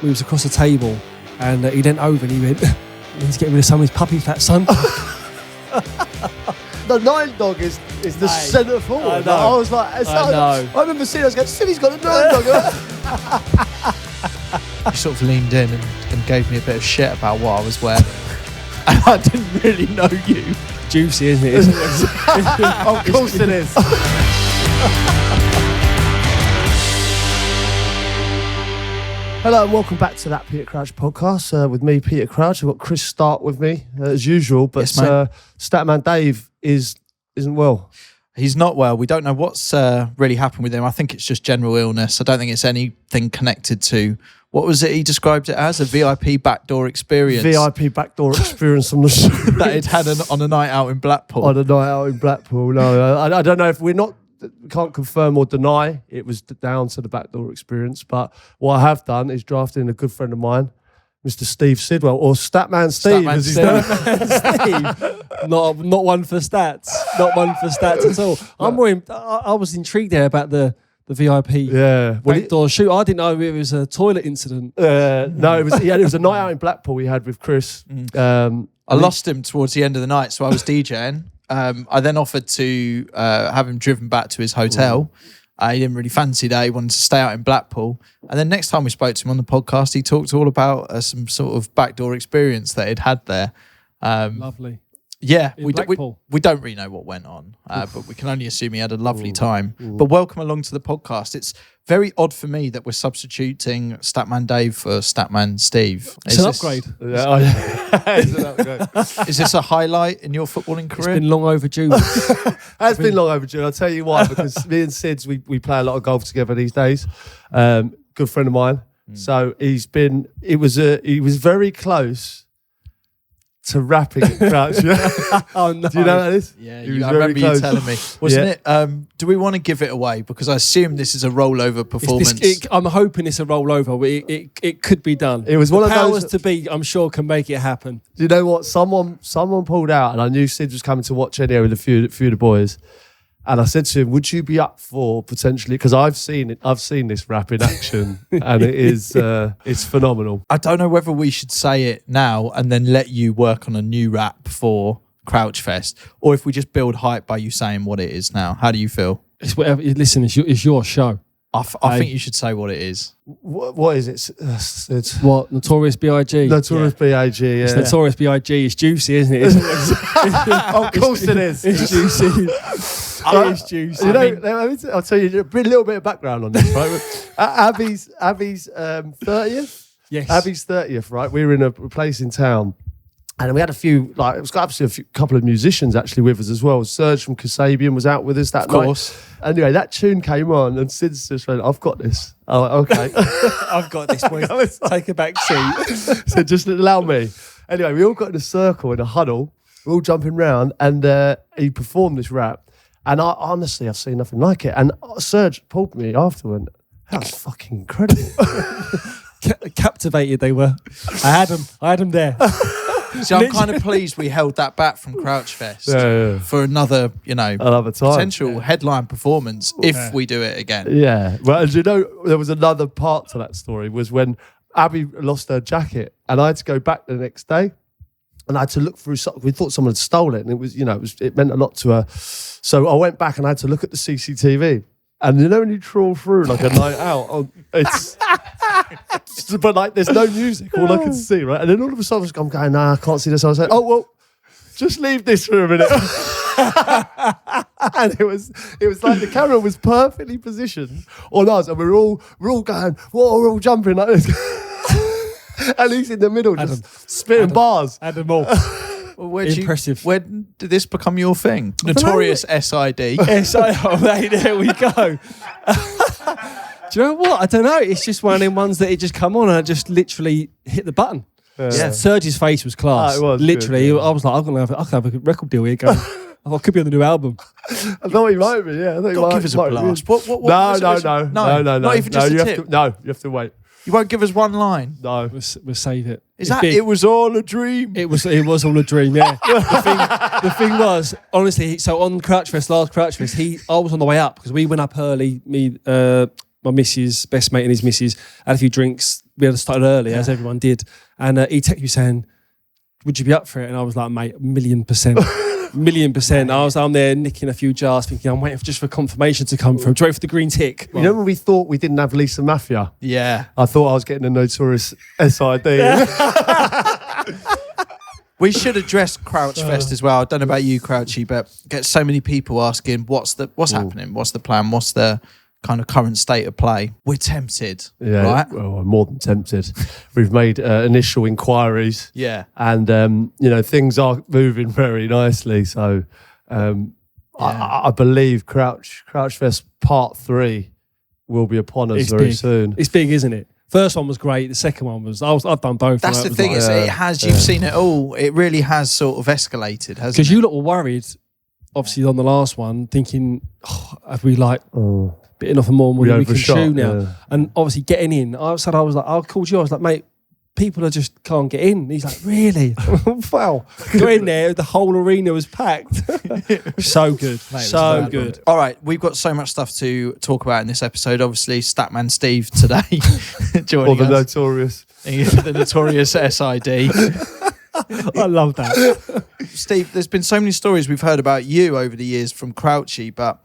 we was across the table, and he leant over and he went, "He's getting rid of some of his puppy fat, son." The nine dog is the centre forward. I was like, I remember seeing us going, Siddy's got a nine dog. He sort of leaned in and gave me a bit of shit about what I was wearing. And I didn't really know you. Juicy, isn't it? Of course it is. Hello and welcome back to that Peter Crouch podcast with me, Peter Crouch. I've got Chris Stark with me as usual, but yes, Statman Dave isn't well. He's not well. We don't know what's really happened with him. I think it's just general illness. I don't think it's anything connected to, what was it he described it as? A VIP backdoor experience. VIP backdoor experience on the show. That he'd had on a night out in Blackpool. On a night out in Blackpool, no. I don't know if we can't confirm or deny it was down to the backdoor experience, but what I have done is drafted in a good friend of mine, Mr. Steve Sidwell, or Statman Steve, as he's known. Steve. Not one for stats. Not one for stats at all. I was intrigued there about the VIP backdoor shoot. I didn't know it was a toilet incident. No, it was a night out in Blackpool we had with Chris. I lost him towards the end of the night, so I was DJing. I then offered to have him driven back to his hotel. He didn't really fancy that. He wanted to stay out in Blackpool. And then next time we spoke to him on the podcast, he talked all about some sort of backdoor experience that he'd had there. Lovely. Yeah, we don't really know what went on, but we can only assume he had a lovely time. But welcome along to the podcast. It's very odd for me that we're substituting Statman Dave for Statman Steve. It's an upgrade. It's an upgrade. Is this a highlight in your footballing career? It's been long overdue. It's been long overdue. I'll tell you why, because me and Sids, we play a lot of golf together these days. Good friend of mine. So he was very close to rapping at Crouchy. Oh no! Do you know what that is? Yeah, I remember you telling me. Wasn't it? Do we want to give it away? Because I assume this is a rollover performance. I'm hoping it's a rollover. It could be done. It was one of those powers to be. I'm sure can make it happen. Do you know what? Someone pulled out, and I knew Sid was coming to watch anyway with a few of the boys. And I said to him, "Would you be up for potentially?" Because I've seen it. I've seen this rap in action, and it is it's phenomenal. I don't know whether we should say it now and then let you work on a new rap for Crouch Fest, or if we just build hype by you saying what it is now. How do you feel? It's whatever. Listen, it's your show. I think you should say what it is. What is it? It's what? Notorious B.I.G. Notorious B.I.G. Yeah. It's Notorious B.I.G. It's juicy, isn't it? Of course it is. It's juicy. It's juicy. You know, I'll tell you a little bit of background on this, right? Abby's 30th. Yes. Abby's 30th, right? We were in a place in town, and we had it was actually couple of musicians actually with us as well. Serge from Kasabian was out with us that night. Of course. Anyway, that tune came on, and Sid's just went, "I've got this." Oh, okay. I've got this, boys. Take a back seat. So just allow me. Anyway, we all got in a circle, in a huddle. We're all jumping round, and he performed this rap. And honestly, I've seen nothing like it. And Serge pulled me afterward. That was fucking incredible. Captivated they were. I had them there. So I'm kind of pleased we held that back from Crouch Fest for another time. Potential headline performance if we do it again. Yeah. Well, as you know, there was another part to that story was when Abby lost her jacket, and I had to go back the next day. And I had to look through. We thought someone had stolen it, and it meant a lot to her. So I went back and I had to look at the CCTV. And you know when you trawl through like a night out, but like there's no music, all I could see, right? And then all of a sudden I'm going, "Nah, I can't see this." I was like, "Oh well, just leave this for a minute." And it was like the camera was perfectly positioned on us, and we're all going, "Whoa!" We're all jumping like this. And he's in the middle, just spitting bars. Adam all. Impressive. Where did this become your thing? Notorious S.I.D. There we go. Do you know what? I don't know. It's just one of them ones that it just come on and I just literally hit the button. Yeah. Serge's face was class. It was literally. Good, I was like, I can have a record deal here going. I could be on the new album. I thought he might be, yeah. Give us a blast. What No. Not even just a tip. You have to wait. You won't give us one line? No. We'll save it. It was all a dream? It was all a dream, yeah. the thing was, honestly, so on last Crouch Fest, I was on the way up because we went up early, me, my missus, best mate and his missus, had a few drinks. we had started early, as everyone did. And he texted me saying, would you be up for it? And I was like, mate, 1,000,000%. 1,000,000%. I'm there nicking a few jars, thinking I'm waiting just for confirmation to come through. Wait for the green tick. You know when we thought we didn't have Lisa Mafia? Yeah. I thought I was getting a Notorious S.I.D. We should address Crouch Fest as well. I don't know about you, Crouchy, but get so many people asking what's happening, what's the plan, what's the kind of current state of play. We're tempted, right? Well, I'm more than tempted. We've made initial inquiries. Yeah. And, things are moving very nicely. So I believe Crouch Fest Part 3 will be upon us very soon. It's big, isn't it? First one was great. The second one was... I've done both. That's the thing. You've seen it all. It really has sort of escalated, hasn't it? Because you lot were worried, obviously, on the last one, thinking, have we bitten off a more than we can chew now? Yeah. And obviously getting in, I called you, I was like, mate, people just can't get in. He's like, really? Wow. Go in there, the whole arena was packed. So good. Mate, so good. All right, we've got so much stuff to talk about in this episode. Obviously, Statman Steve today joining us. Notorious. The Notorious S.I.D. I love that. Steve, there's been so many stories we've heard about you over the years from Crouchy, but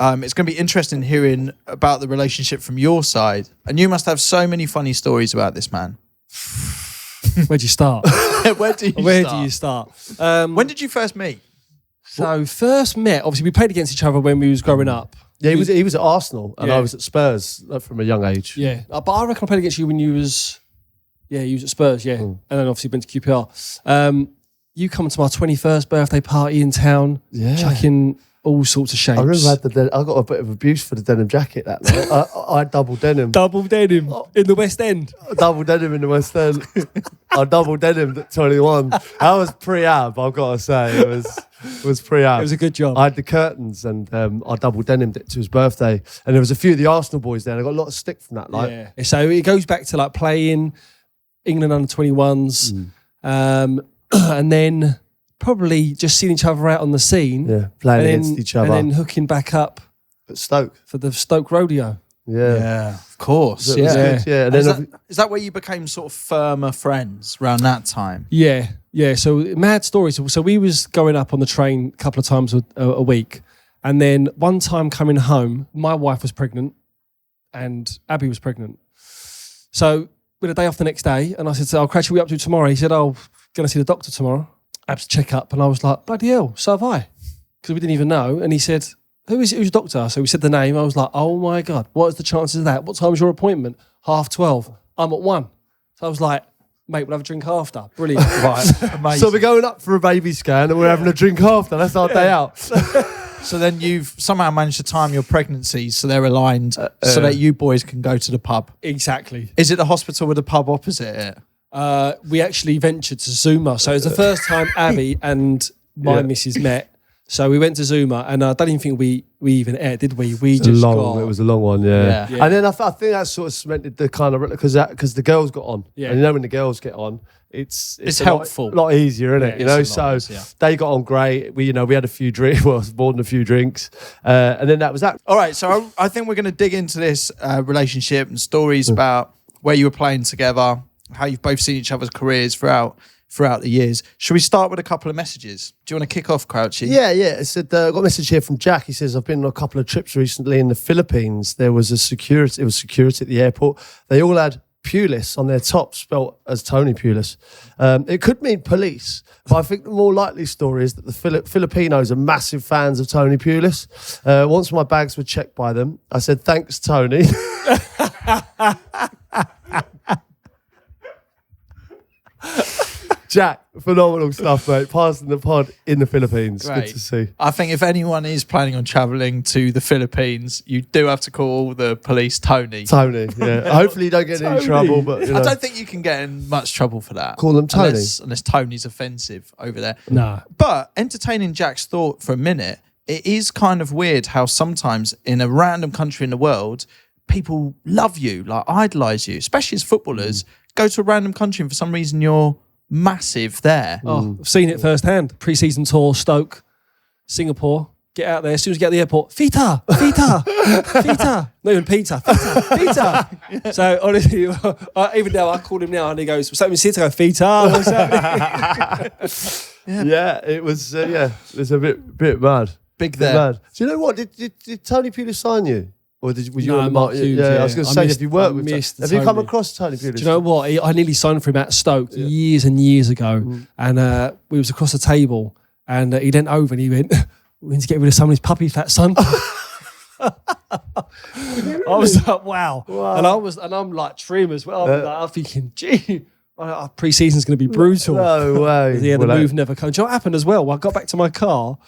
it's going to be interesting hearing about the relationship from your side. And you must have so many funny stories about this man. Where'd you start? Where do you start? When did you first meet? So first met, obviously we played against each other when we was growing up. Yeah, he was at Arsenal and I was at Spurs from a young age. Yeah, but I reckon I played against you when you was at Spurs, and then obviously went to QPR. You come to my 21st birthday party in town, chucking all sorts of shapes. I remember I got a bit of abuse for the denim jacket that night. I double denim. Double denim in the West End. Double denim in the West End. I double denim at 21. That was pre-ab, I've got to say. It was pre-ab. It was a good job. I had the curtains and I double denimed it to his birthday. And there was a few of the Arsenal boys there and I got a lot of stick from that night. Yeah. So it goes back to like playing England under 21s. And then probably just seeing each other out on the scene. Yeah, playing against each other. And then hooking back up at Stoke. For the Stoke rodeo. Yeah, of course. Good, yeah. And then is that where you became sort of firmer friends around that time? Yeah. So mad stories. So we was going up on the train a couple of times a week. And then one time coming home, my wife was pregnant and Abby was pregnant. So we had a day off the next day and I said, Crouchy, we up to tomorrow? He said, going to see the doctor tomorrow. Abs check up, and I was like, bloody hell, so have I. Because we didn't even know. And he said, who's your doctor? So we said the name. I was like, oh my God, what is the chances of that? What time's your appointment? 12:30. I'm at 1. So I was like, mate, we'll have a drink after. Brilliant. Right. Amazing. So we're going up for a baby scan and we're having a drink after. That's our day out. So then you've somehow managed to time your pregnancies so they're aligned so that you boys can go to the pub. Exactly. Is it the hospital with the pub opposite it? We actually ventured to Zuma. So it was the first time Abby and my missus met. So we went to Zuma and I don't even think we even ate, did we? It was a long one, yeah. And then I think that sort of cemented the kind of, because the girls got on. Yeah. And when the girls get on, it's helpful. A lot easier, isn't it? So they got on great. We had a few drinks, more than a few drinks. And then that was that. All right, so I think we're going to dig into this relationship and stories about where you were playing together, how you've both seen each other's careers throughout the years. Should we start with a couple of messages? Do you want to kick off, Crouchy? Yeah. It said, I got a message here from Jack. He says, I've been on a couple of trips recently in the Philippines. There was security at the airport. They all had Pulis on their top, spelt as Tony Pulis. It could mean police, but I think the more likely story is that the Filipinos are massive fans of Tony Pulis. Once my bags were checked by them, I said, thanks, Tony. Jack, phenomenal stuff, mate. Passing the pod in the Philippines. Great. Good to see. I think if anyone is planning on travelling to the Philippines, you do have to call the police Tony. Tony, yeah. Hopefully you don't get in any trouble. But I don't think you can get in much trouble for that. Call them Tony. Unless Tony's offensive over there. No. But entertaining Jack's thought for a minute, it is kind of weird how sometimes in a random country in the world, people love you, like idolise you, especially as footballers. Go to a random country and for some reason you're massive there. I've seen it firsthand. Pre-season tour, Stoke, Singapore. get out there. As soon as we get to the airport, Fita. Not even Peter. Fita. So honestly, even now, I call him now and he goes, what's happening, Sita? I go, Fita. What's happening? Yeah, it was it was a bit mad. Big there. Mad. Do you know what? Did Tony Pulis sign you? Or was you No, on the Mark market? Hughes, Yeah, yeah. I was going to I say, missed- have you worked I with missed Have you come Tony. across Tony Pulis? Do you know what? I nearly signed for him at Stoke years and years ago. And we was across the table and he leant over and he went, we need to get rid of somebody's puppy fat, son. I was like, wow. And I'm like trim as well. I'm thinking, gee, our pre-season's going to be brutal. No way. Yeah, the move never comes. Do you know what happened as well? Well, I got back to my car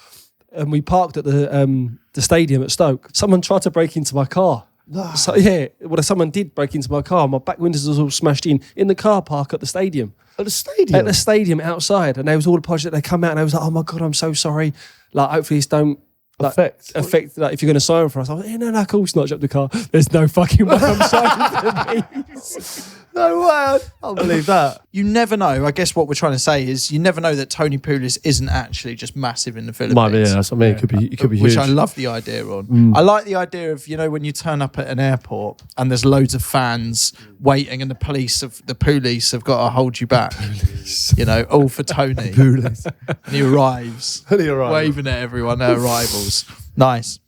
and we parked at the stadium at Stoke. Someone tried to break into my car. No. So yeah, well, someone did break into my car. My back windows was all smashed in the car park at the stadium. At the stadium? At the stadium outside. And they was all apologetic. They come out and I was like, oh my God, I'm so sorry. Like, hopefully this don't affect like if you're going to sign for us. I was like, no, of course not. Up the car. There's no fucking way I'm signing for these. No way. I can't believe that. You never know. I guess what we're trying to say is you never know that Tony Pulis isn't actually just massive in the Philippines. Might be, yeah, that's what I mean. It could be Which huge. I love the idea on. I like the idea of, when you turn up at an airport and there's loads of fans waiting and the police have got to hold you back. All for Tony. And he arrives. Waving at everyone at arrivals. Nice.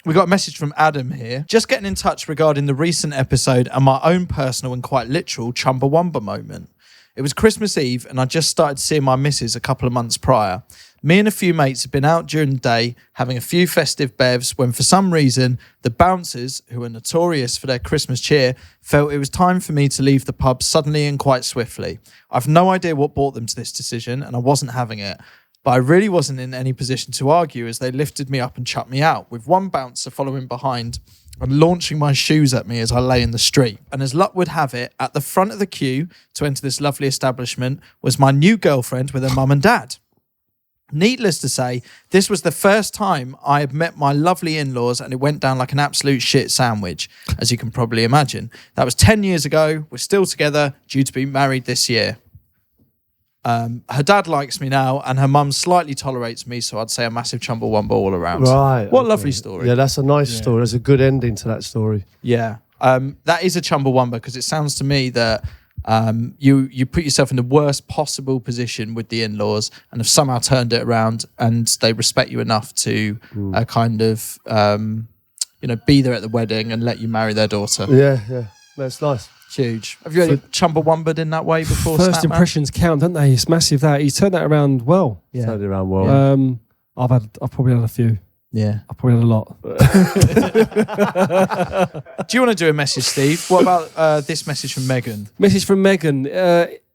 We got a message from Adam here. Just getting in touch regarding the recent episode and my own personal and quite literal Chumbawamba moment. It was Christmas Eve and I just started seeing my missus a couple of months prior. Me and a few mates had been out during the day having a few festive bevs when for some reason the bouncers, who are notorious for their Christmas cheer, felt it was time for me to leave the pub suddenly and quite swiftly. I've no idea what brought them to this decision and I wasn't having it. But I really wasn't in any position to argue as they lifted me up and chucked me out, with one bouncer following behind and launching my shoes at me as I lay in the street. And as luck would have it, at the front of the queue to enter this lovely establishment was my new girlfriend with her mum and dad. Needless to say, this was the first time I had met my lovely in-laws and it went down like an absolute shit sandwich, as you can probably imagine. That was 10 years ago. We're still together, due to be married this year. Her dad likes me now and her mum slightly tolerates me, so I'd say a massive Chumbawamba all around. Right. What a lovely story. Yeah, that's a nice story. That's a good ending to that story. Yeah. That is a Chumbawamba because it sounds to me that you put yourself in the worst possible position with the in-laws and have somehow turned it around and they respect you enough to kind of be there at the wedding and let you marry their daughter. Yeah. That's nice. Huge. Have you ever Chumbawamba'd in that way before? First Statman? impressions count, don't they? It's massive that. He's turned that around well. Yeah. Turned it around well. I've probably had a few. Yeah. I've probably had a lot. Do you want to do a message, Steve? What about this message from Megan? Message from Megan.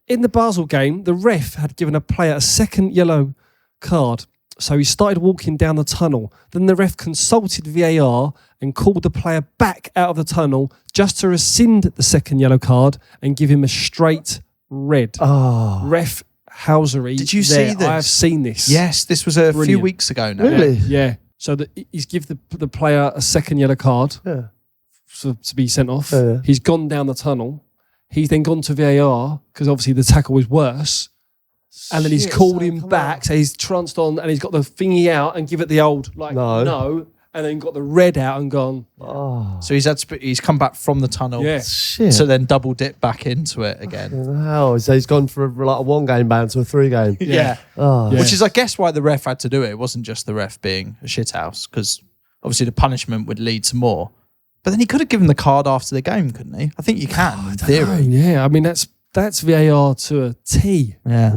In the Basel game, the ref had given a player a second yellow card. So he started walking down the tunnel. Then the ref consulted VAR and called the player back out of the tunnel just to rescind the second yellow card and give him a straight red. Oh. Ref housery. Did you see this? I have seen this. Yes, this was a few Brilliant. weeks ago now. Really? Yeah. So he's give the player a second yellow card Yeah. to be sent off. Yeah. He's gone down the tunnel. He's then gone to VAR because obviously the tackle was worse. And then he's called him back. So he's tranced on and he's got the thingy out and give it the old no. And then got the red out and gone. Oh. So he's come back from the tunnel. Yeah. Shit. So then double dip back into it again. Hell, so he's gone from like a 1 game ban to a 3 game. Yeah. Oh. Yeah. Which is, I guess, why the ref had to do it. It wasn't just the ref being a shithouse, because obviously the punishment would lead to more. But then he could have given the card after the game, couldn't he? I think you can, in theory. Yeah, I mean, that's VAR to a T. Yeah.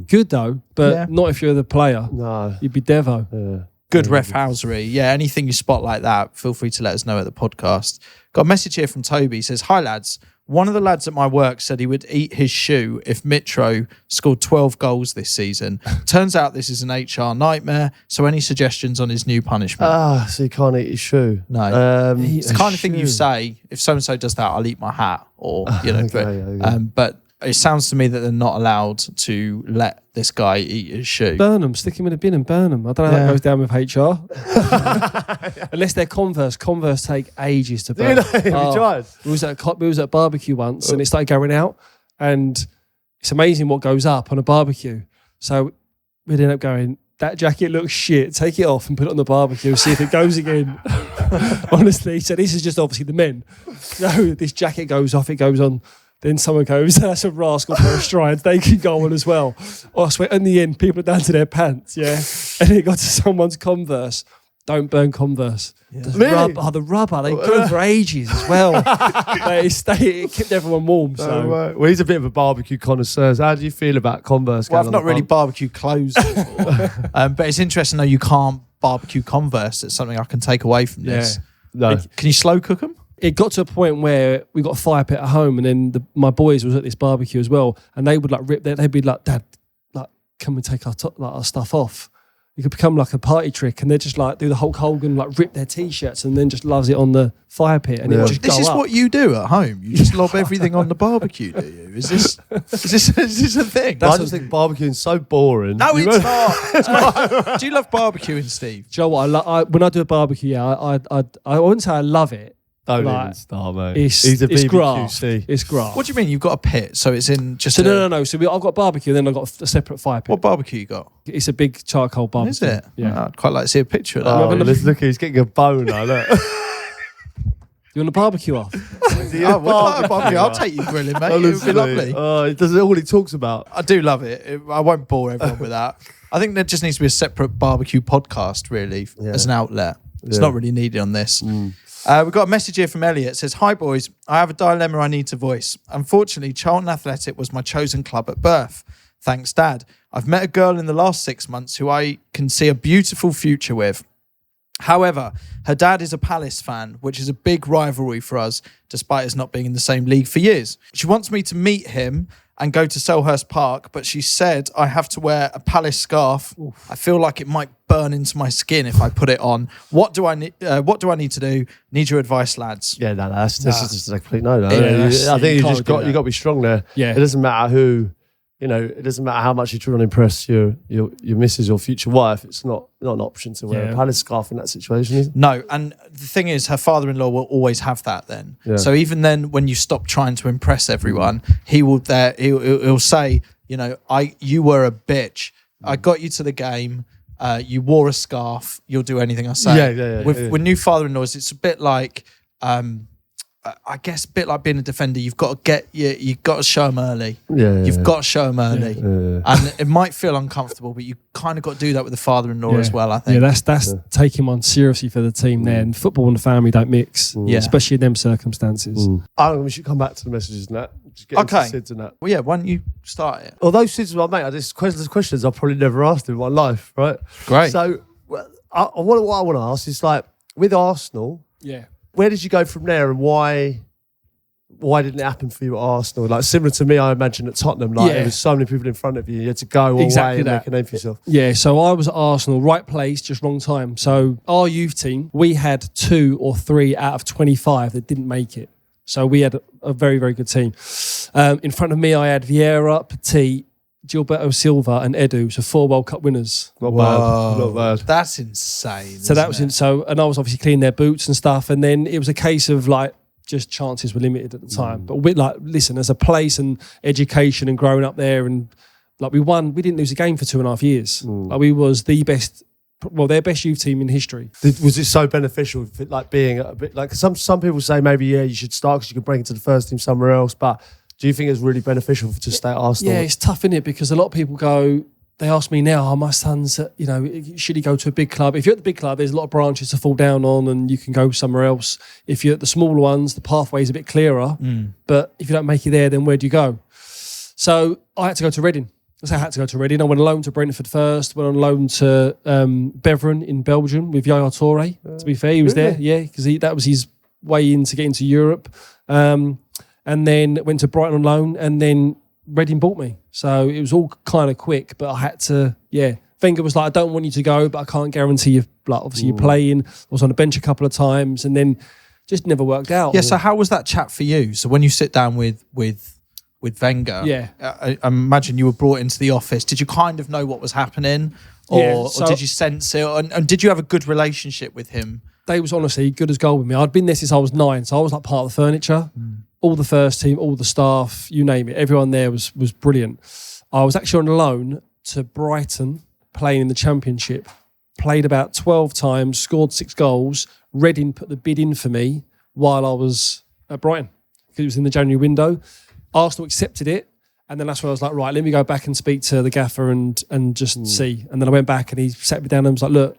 Good though, but not if you're the player. No. You'd be Devo. Yeah. Good ref housery. Yeah, anything you spot like that, feel free to let us know at the podcast. Got a message here from Toby. He says, hi lads. One of the lads at my work said he would eat his shoe if Mitro scored 12 goals this season. Turns out this is an HR nightmare. So any suggestions on his new punishment? So you can't eat your shoe. No. Eat It's the a kind of thing you shoe. say, if so-and-so does that, I'll eat my hat. Or, Okay. but it sounds to me that they're not allowed to let this guy eat his shoe. Burn them, stick him in a bin and burn them. I don't know how that goes down with HR. Unless they're Converse. Converse take ages to burn. Have you tried? We was at a barbecue once and it started going out and it's amazing what goes up on a barbecue. So we'd end up going, that jacket looks shit. Take it off and put it on the barbecue. See if it goes again. Honestly, so this is just obviously the men. No, this jacket goes off. It goes on. Then someone goes, that's a rascal pair of strides. They can go on as well. Oh, I swear, in the end, people are down to their pants, yeah? And it got to someone's Converse. Don't burn Converse. Yeah. The rubber, they go for ages as well. It kept everyone warm. So. Well, he's a bit of a barbecue connoisseur. How do you feel about Converse? Well, I've not really barbecued clothes before. But it's interesting, though, you can't barbecue Converse. It's something I can take away from this. No. Can you slow cook them? It got to a point where we got a fire pit at home, and then my boys was at this barbecue as well, and they would like rip their, they'd be like, Dad, like, can we take our stuff off? It could become like a party trick, and they just like do the Hulk Hogan, like rip their t-shirts and then just loves it on the fire pit, and it would just This go is up. what you do at home. You just lob everything on the barbecue, do you? Is this a thing? I just think barbecuing's so boring. No, it's not. It's not. Do you love barbecuing, Steve? Do you know what? When I do a barbecue, I wouldn't say I love it. Don't like, even start, mate. It's graft. It's graft. What do you mean? You've got a pit, so it's in just. So no. So I've got barbecue, and then I've got a separate fire pit. What barbecue you got? It's a big charcoal barbecue. Is it? Yeah. I'd quite like to see a picture of that. Oh, look, he's getting a boner. Look. You want a barbecue off? I'll take you grilling, mate. It would be lovely. It doesn't all he talks about. I do love it. I won't bore everyone with that. I think there just needs to be a separate barbecue podcast, really, as an outlet. It's not really needed on this. We've got a message here from Elliot. It says, "Hi boys, I have a dilemma I need to voice. Unfortunately, Charlton Athletic was my chosen club at birth. Thanks, Dad. I've met a girl in the last 6 months who I can see a beautiful future with. However, her dad is a Palace fan, which is a big rivalry for us, despite us not being in the same league for years. She wants me to meet him and go to Selhurst Park, but she said I have to wear a Palace scarf. I feel like it might burn into my skin if I put it on. What do I need to do? Need your advice, lads." Yeah, this is just a complete no. Yeah, I think you got to be strong there. Yeah, it doesn't matter who. It doesn't matter how much you try and impress your missus or future wife. It's not an option to wear a Palace scarf in that situation, is it? No, and the thing is, her father-in-law will always have that then. Yeah. So even then, when you stop trying to impress everyone, he'll say, you were a bitch. I got you to the game. You wore a scarf. You'll do anything I say. With new father-in-laws, it's a bit like. I guess a bit like being a defender, you've got to show them early. You've got to show them early, and it might feel uncomfortable, but you kind of got to do that with the father-in-law as well. I think. Yeah, that's taking one seriously for the team there. And football and the family don't mix, especially in them circumstances. We should come back to the messages and that. Just get into Sids and that. Well, yeah. Why don't you start it? Although Sids, mate, there's questions I've probably never asked in my life. Right. Great. So, what I want to ask is like with Arsenal. Yeah. Where did you go from there, and why didn't it happen for you at Arsenal? Like similar to me, I imagine at Tottenham, there was so many people in front of you. You had to go away and make a name for yourself. Yeah, so I was at Arsenal, right place, just wrong time. So our youth team, we had 2 or 3 out of 25 that didn't make it. So we had a very, very good team. In front of me, I had Vieira, Petit, Gilberto Silva and Edu, so 4 World Cup winners. Not bad. That's insane. So that was and I was obviously cleaning their boots and stuff. And then it was a case of like just chances were limited at the time. But we listen, as a place and education and growing up there, and like we didn't lose a game for 2.5 years. Like we was their best youth team in history. Was it so beneficial, like being a bit like some people say maybe you should start because you can bring it to the first team somewhere else, but. Do you think it's really beneficial to stay at Arsenal? Yeah, it's tough, isn't it? Because a lot of people they ask me now, my son's, should he go to a big club? If you're at the big club, there's a lot of branches to fall down on and you can go somewhere else. If you're at the smaller ones, the pathway is a bit clearer. But if you don't make it there, then where do you go? So I had to go to Reading. I had to go to Reading. I went on loan to Brentford first, went on loan to Beveren in Belgium with Yaya Toure. To be fair, he was there, because that was his way in to get into Europe. And then went to Brighton on loan, and then Reading bought me. So it was all kind of quick, but I had to, Wenger was like, I don't want you to go, but I can't guarantee you, like, obviously you're playing. I was on the bench a couple of times, and then just never worked out. Yeah, so how was that chat for you? So when you sit down with Wenger, I imagine you were brought into the office. Did you kind of know what was happening? Or did you sense it? And did you have a good relationship with him? They was honestly good as gold with me. I'd been there since I was 9, so I was like part of the furniture. All the first team, all the staff, you name it. Everyone there was brilliant. I was actually on loan to Brighton playing in the Championship. Played about 12 times, scored 6 goals. Reading put the bid in for me while I was at Brighton because it was in the January window. Arsenal accepted it. And then that's when I was like, right, let me go back and speak to the gaffer and just see. And then I went back and he sat me down and was like, look,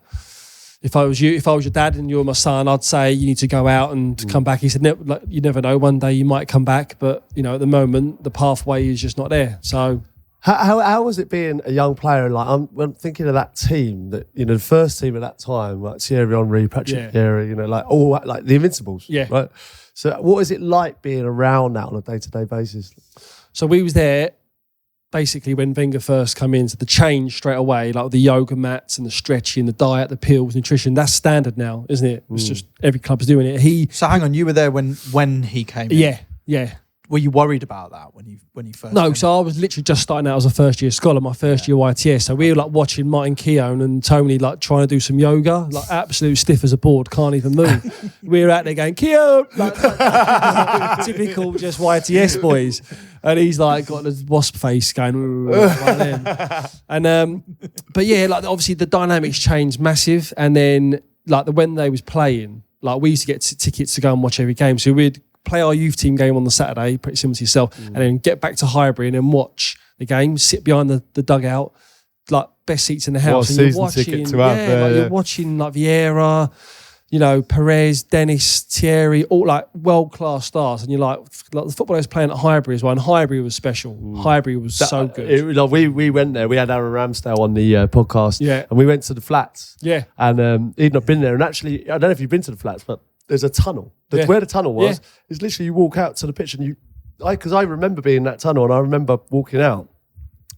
if I was your dad and you were my son, I'd say you need to go out and come back. He said, you never know, one day you might come back. But, at the moment, the pathway is just not there. So... How was it being a young player? Like I'm thinking of that team that the first team at that time, like Thierry Henry, Patrick Vieira, like the Invincibles. Yeah. Right. So what is it like being around that on a day-to-day basis? So we was there basically when Wenger first come in. So the change straight away, like the yoga mats and the stretching, the diet, the pills, nutrition. That's standard now, isn't it? It's just every club's doing it. So hang on, you were there when he came in. Yeah. Were you worried about that when you first? No, came so I was literally just starting out as a first year scholar, my first year YTS. So we were like watching Martin Keown and Tony like trying to do some yoga, like absolute stiff as a board, can't even move. We were out there going, Keown, like, typical just YTS boys. And he's like got the wasp face going, like then. And but yeah, like obviously the dynamics changed massive. And then like when they was playing, like we used to get tickets to go and watch every game. So we'd play our youth team game on the Saturday, pretty similar to yourself, and then get back to Highbury and then watch the game, sit behind the dugout, like best seats in the house. What and a season ticket to have there, like you're watching like Vieira, Perez, Dennis, Thierry, all like world-class stars. And you're like the footballers playing at Highbury as well. And Highbury was special. Highbury was so good. We went there. We had Aaron Ramsdale on the podcast. Yeah. And we went to the flats. Yeah. And he'd not been there. And actually, I don't know if you've been to the flats, but there's a tunnel. Where the tunnel was, is literally you walk out to the pitch and because I remember being in that tunnel and I remember walking out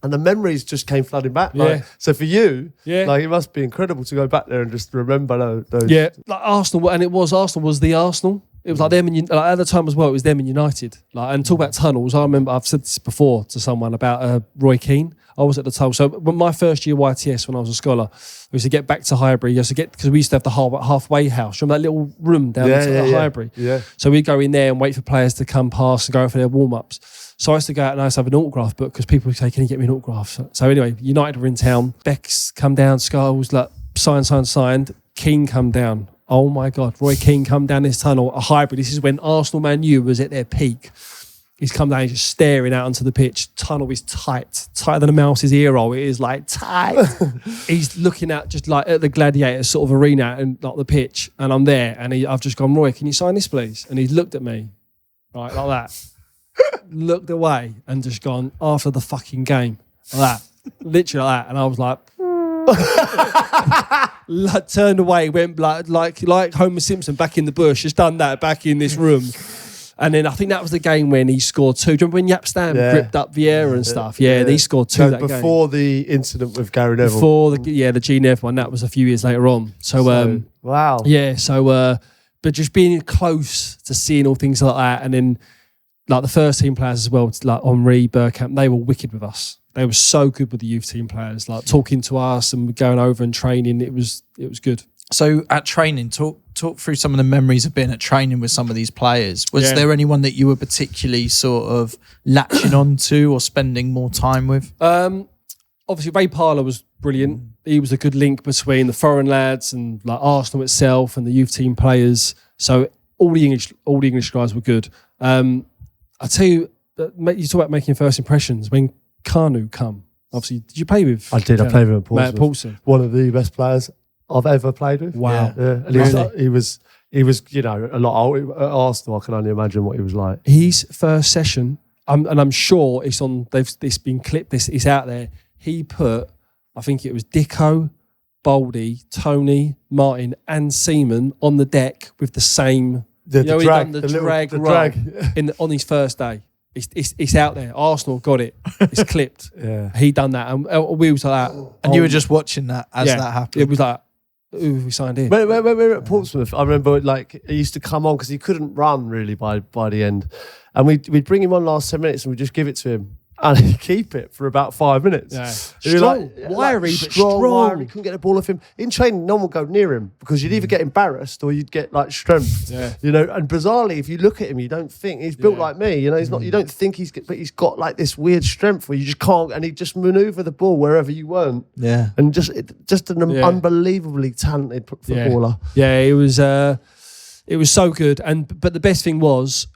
and the memories just came flooding back. Like, so for you, like it must be incredible to go back there and just remember those. Yeah, like Arsenal, and Arsenal was the Arsenal. It was like them and like at the time as well. It was them and United. Like, and talk about tunnels. I remember I've said this before to someone about Roy Keane. I was at the tunnel. So when my first year YTS, when I was a scholar, we used to get back to Highbury. Because we used to have the halfway house. Remember that little room down at Highbury? Yeah. So we'd go in there and wait for players to come past and go for their warm ups. So I used to go out and I used to have an autograph book because people would say, "Can you get me an autograph?" So anyway, United were in town. Beck's come down. Skulls like signed. Keane come down. Oh my God, Roy Keane come down this tunnel at Highbury. This is when Arsenal Man U was at their peak. He's come down, he's just staring out onto the pitch. Tunnel is tighter than a mouse's ear roll. It is like tight. He's looking at just like at the gladiator sort of arena and like the pitch. And I'm there and I've just gone, Roy, can you sign this please? And he's looked at me, right, like that. Looked away and just gone, after the fucking game. Like that. Literally like that. And I was like, turned away, went like Homer Simpson back in the bush, just done that back in this room. And then I think that was the game when he scored 2. Do you remember when Yap Stam gripped up Vieira and stuff? Yeah, he scored 2 that game. Before the incident with Gary Neville. Before the G Nev one, that was a few years later on. So wow. Yeah, so but just being close to seeing all things like that, and then like the first team players as well, like Henry, Bergkamp, they were wicked with us. They were so good with the youth team players, like talking to us and going over and training. It was good. So at training, talk through some of the memories of being at training with some of these players. Was there anyone that you were particularly sort of latching onto or spending more time with? Obviously, Ray Parlour was brilliant. He was a good link between the foreign lads and like Arsenal itself and the youth team players. So all the English guys were good. I tell you, you talk about making first impressions. When Kanu come, obviously, did you play with? I did. I played with Matt Paulson. One of the best players I've ever played with. Wow. Yeah. And he was a lot old. At Arsenal, I can only imagine what he was like. His first session, and I'm sure it's on. It's been clipped. It's out there. He put, I think it was Dicko, Baldy, Tony, Martin, and Seaman on the deck with the same. The drag, the drag on his first day. It's out there. Arsenal got it. It's clipped. Yeah, he done that, and we was like that. And you were just watching that as that happened. It was like, ooh, we signed in. When we were at Portsmouth, I remember like he used to come on because he couldn't run really by the end, and we'd bring him on last 10 minutes and we'd just give it to him. and he'd keep it for about 5 minutes. Yeah. He'd be Strong, wiry, but strong. wiry. Couldn't get the ball off him. In training, no one would go near him because you'd either get embarrassed or you'd get like strength. Yeah. You know, and bizarrely, if you look at him, you don't think he's built like me. You know, he's not. You don't think but he's got like this weird strength where you just can't, and he just maneuver the ball wherever you weren't. Yeah. And just an unbelievably talented footballer. Yeah, it was so good. But the best thing was,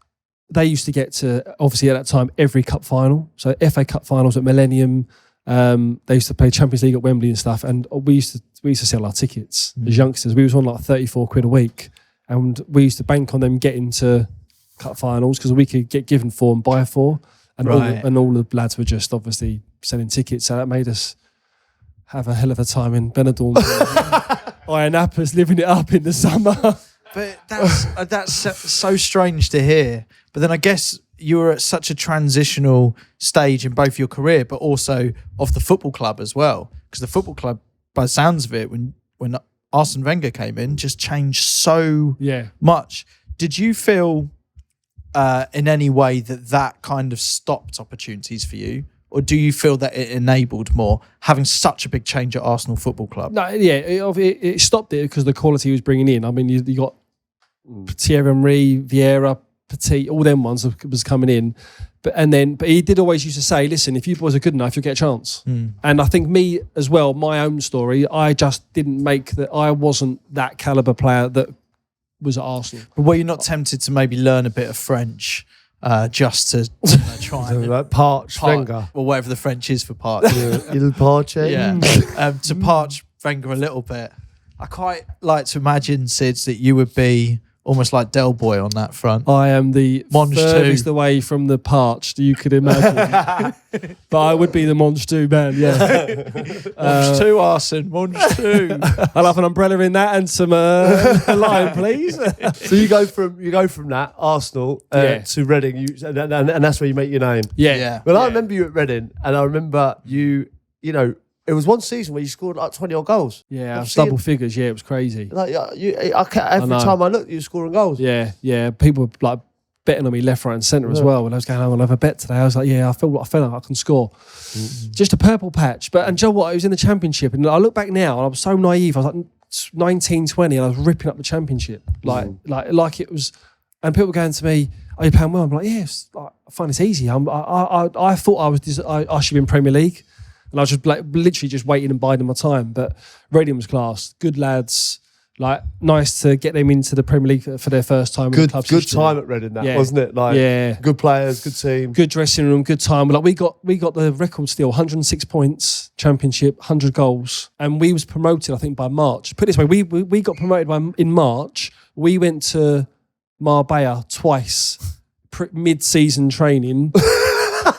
they used to get to, obviously at that time, every cup final. So FA Cup finals at Millennium. They used to play Champions League at Wembley and stuff. And we used to sell our tickets as youngsters. We was on like 34 quid a week. And we used to bank on them getting to cup finals because we could get given 4 and buy 4. And, all the lads were just obviously selling tickets. So that made us have a hell of a time in Benidorm. Iron Apples, living it up in the summer. But that's so strange to hear. But then I guess you were at such a transitional stage in both your career, but also of the football club as well. Because the football club, by the sounds of it, when Arsene Wenger came in, just changed so much. Did you feel in any way that kind of stopped opportunities for you? Or do you feel that it enabled more, having such a big change at Arsenal Football Club? No, it stopped it because of the quality he was bringing in. I mean, you got Thierry Henry, Vieira, Petit, all them ones was coming in. But he did always used to say, listen, if you boys are good enough, you'll get a chance. And I think me as well, my own story, I just didn't make that. I wasn't that caliber player that was at Arsenal. But were you not tempted to maybe learn a bit of French? Just to try and like parch Wenger, or whatever the French is for parch. Il parche. To parch Wenger a little bit. I quite like to imagine, Sid, that you would be almost like Del Boy on that front. I am the furthest away from the parched you could imagine. But I would be the Monge 2 man, yeah. Monge 2, Arsene, Monge 2. I'll have an umbrella in that and some a lime, please. So you go from that Arsenal to Reading, and that's where you make your name. Yeah. Well, I remember you at Reading, and I remember you know. It was one season where you scored like 20 odd goals. Yeah, double figures. Yeah, it was crazy. Like every time I looked, you were scoring goals. Yeah. People were like betting on me left, right, and centre as well. When I was going, I'm gonna have a bet today. I was like, I feel like I can score. Just a purple patch. But and Joe, what? I was in the Championship, and I look back now, and I was so naive. I was like 19, 20, and I was ripping up the Championship, like it was. And people were going to me, "Are you playing well?" I'm like, "Yes, I find it's easy." I thought I should be in Premier League. And I was just literally just waiting and biding my time. But Reading was class. Good lads. Like, nice to get them into the Premier League for their first time. Good time at Reading, wasn't it? Like, good players, good team. Good dressing room, good time. Like, we got the record still, 106 points, Championship, 100 goals. And we was promoted, I think, by March. Put it this way, we got promoted in March. We went to Marbella twice, mid-season training.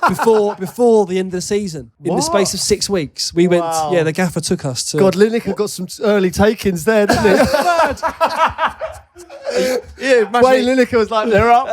Before the end of the season, in the space of 6 weeks, we went. Yeah, the gaffer took us to. God, Lineker got some early takings there, didn't he? Wayne Lineker was like, they're up.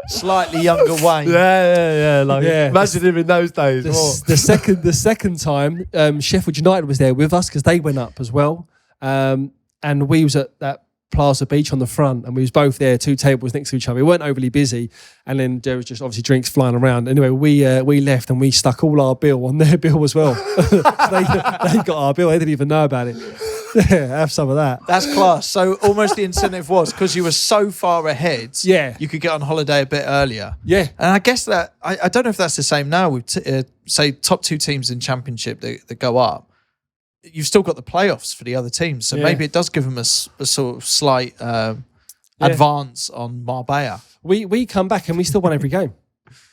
Slightly younger Wayne. Yeah. Imagine him in those days. The second time, Sheffield United was there with us because they went up as well, and we was at that Plaza Beach on the front, and we was both there, 2 tables next to each other. We weren't overly busy, and then there was just obviously drinks flying around. Anyway, we left and we stuck all our bill on their bill as well. So they got our bill. They didn't even know about it. Yeah, have some of that. That's class. So almost the incentive was because you were so far ahead. Yeah, you could get on holiday a bit earlier. Yeah, and I guess that I don't know if that's the same now with say top 2 teams in Championship that go up. You've still got the playoffs for the other teams, so maybe it does give them a sort of slight advance on Marbella. We come back and we still won every game.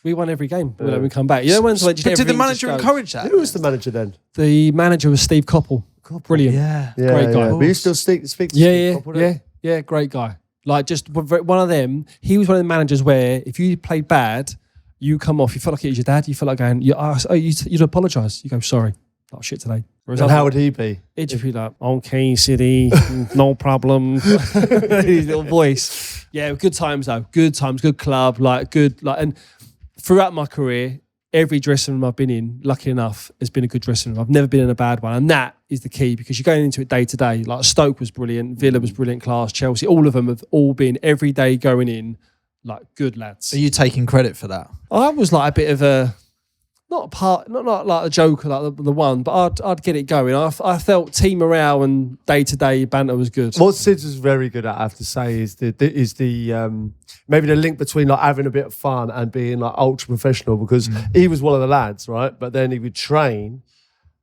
We won every game when we come back. You know, when like but did the manager encourage that? Who was the manager then? The manager was Steve Coppell. Brilliant. Yeah, great guy. But you still speak to Steve Coppell? Yeah, great guy. Like just one of them. He was one of the managers where if you played bad, you come off. You felt like it was your dad. You felt like going, you'd apologise. You go, sorry. Oh, shit today. And how would he be? He'd just be like, okay, City, no problem. His little voice. Yeah, good times though. Good times, good club, and throughout my career, every dressing room I've been in, lucky enough, has been a good dressing room. I've never been in a bad one. And that is the key because you're going into it day to day. Like Stoke was brilliant, Villa was brilliant class, Chelsea, all of them have all been every day going in. like good lads. Are you taking credit for that? I was like a bit of a not like a joker like the one, but I'd get it going. I felt team morale and day-to-day banter was good. What Sids was very good at, I have to say, is the maybe the link between like having a bit of fun and being like ultra professional, because he was one of the lads, right? But then he would train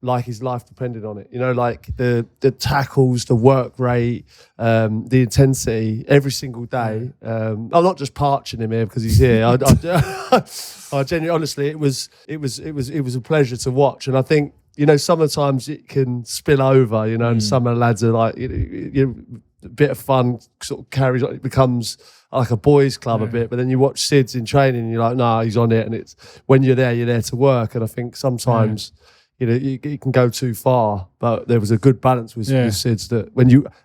like his life depended on it. You know, like the tackles, the work rate, the intensity every single day. I'm not just parching him here because he's here. I genuinely, honestly, it was a pleasure to watch. And I think, you know, sometimes it can spill over, you know, and some of the lads are like, a bit of fun sort of carries on. It becomes like a boys' club a bit, but then you watch Sids in training and you're like, nah, he's on it. And it's when you're there to work. And I think sometimes, you know, you can go too far, but there was a good balance with Sids that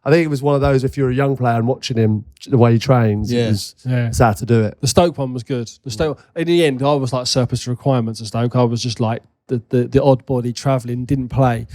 I think it was one of those, if you're a young player and watching him, the way he trains, it's how to do it. The Stoke one was good. The Stoke, in the end, I was like surplus to requirements at Stoke. I was just like the odd body travelling, didn't play.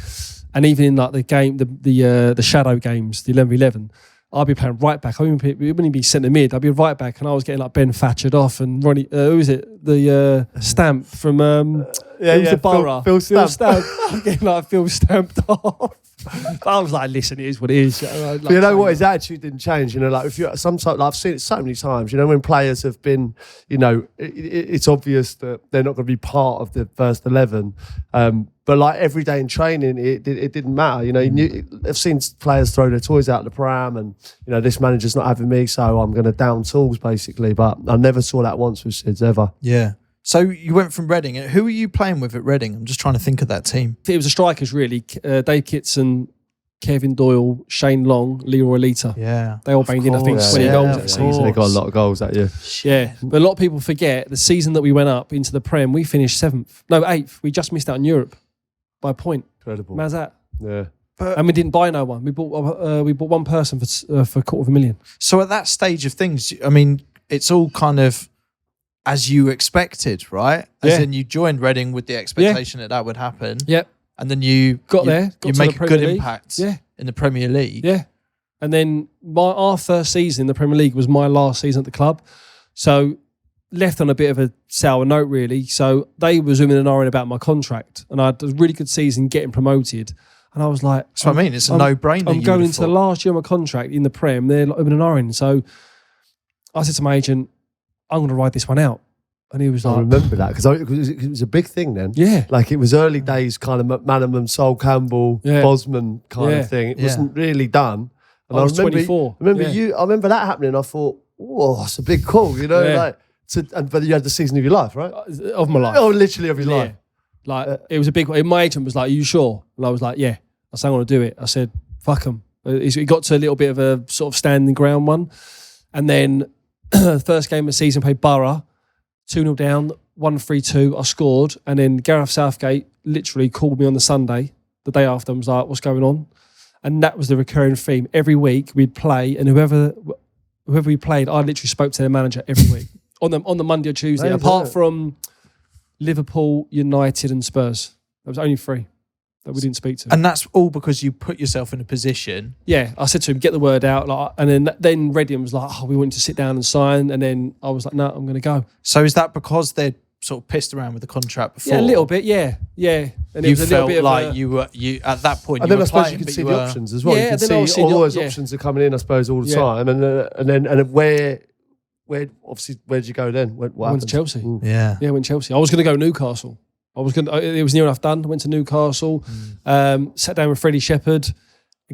And even in like the game, the shadow games, the 11v11, I'd be playing right back. I wouldn't be centre mid. I'd be right back, and I was getting like Ben Thatchered off and Ronnie. Who is it? The Stamp from the Borough. Phil Stamp. I'm getting like Phil stamped off. But I was like, listen, it is what it is. But you know what? His attitude didn't change. You know, like if you sometimes, like I've seen it so many times. You know, when players have been, you know, it's obvious that they're not going to be part of the first 11. But like every day in training, it didn't matter. You know, I've seen players throw their toys out the pram, and you know, this manager's not having me, so I'm going to down tools basically. But I never saw that once with Sids ever. Yeah. So you went from Reading. Who were you playing with at Reading? I'm just trying to think of that team. It was the strikers really. Dave Kitson, Kevin Doyle, Shane Long, Leroy Lita. Yeah. They all banged in, I think, 20 goals that season. They got a lot of goals that year. Yeah. But a lot of people forget the season that we went up into the Prem, we finished 8th. We just missed out in Europe by a point. Incredible. How's that? Yeah. And we didn't buy no one. We bought one person for $250,000. So at that stage of things, I mean, it's all kind of as you expected, right? As in you joined Reading with the expectation that would happen. Yep. And then you make a good impact in the Premier League. Yeah. And then our first season in the Premier League was my last season at the club. So left on a bit of a sour note, really. So they were zooming and ahhing about my contract. And I had a really good season getting promoted. And I was like... That's what I mean. It's a no-brainer. I'm going into the last year of my contract in the Prem. They're like, and ahhing. So I said to my agent, I'm going to ride this one out. And he was like... I remember that, because it was a big thing then. Yeah. Like it was early days kind of McManaman, Sol Campbell, Bosman kind of thing. It wasn't really done. And I was 24. I remember that happening. I thought, whoa, that's a big call, you know? But you had the season of your life, right? Of my life. Oh, literally of your life. Like, it was a big one. My agent was like, are you sure? And I was like, yeah. I said, I want to do it. I said, fuck them. It got to a little bit of a sort of standing ground one. And then first game of the season, played Borough, 2-0 down, 1-3-2. I scored. And then Gareth Southgate literally called me on the Sunday, the day after, and was like, what's going on? And that was the recurring theme. Every week we'd play, and whoever we played, I literally spoke to their manager every week on the Monday or Tuesday, apart from Liverpool, United and Spurs. There was only 3 that we didn't speak to. And that's all because you put yourself in a position. Yeah, I said to him, get the word out. Like, and then Reading was like, we want you to sit down and sign. And then I was like, no, I'm going to go. So is that because they'd sort of pissed around with the contract before? Yeah, a little bit, yeah. And you it was a little felt bit like of you at that point. And then I suppose you could see the options as well. Yeah, you can see all those options are coming in, I suppose, all the time. And where did you go then? I went to Chelsea. Yeah, I went to Chelsea. I was going to go Newcastle. It was near enough done. I went to Newcastle, sat down with Freddie Shepherd.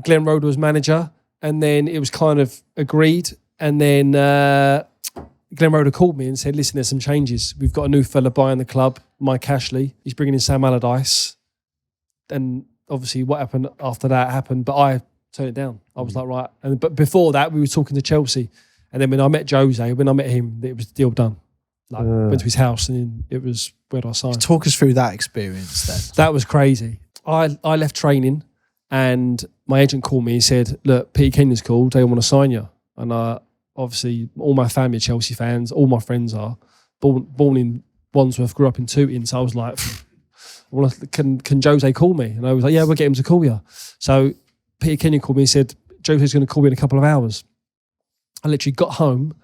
Glenn Roeder was manager, and then it was kind of agreed. And then Glenn Roeder called me and said, listen, there's some changes. We've got a new fella buying the club, Mike Ashley. He's bringing in Sam Allardyce. And obviously what happened after that happened, but I turned it down. I was like, right. But before that, we were talking to Chelsea. And then when I met Jose, when I met him, it was the deal done. Like, went to his house and it was where I signed. Talk us through that experience then. That was crazy. I left training and my agent called me and said, look, Peter Kenyon's called, they want to sign you. And obviously all my family are Chelsea fans, all my friends are. Born in Wandsworth, grew up in Tooting. So I was like, can Jose call me? And I was like, yeah, we'll get him to call you. So Peter Kenyon called me and said, Jose's going to call me in a couple of hours. I literally got home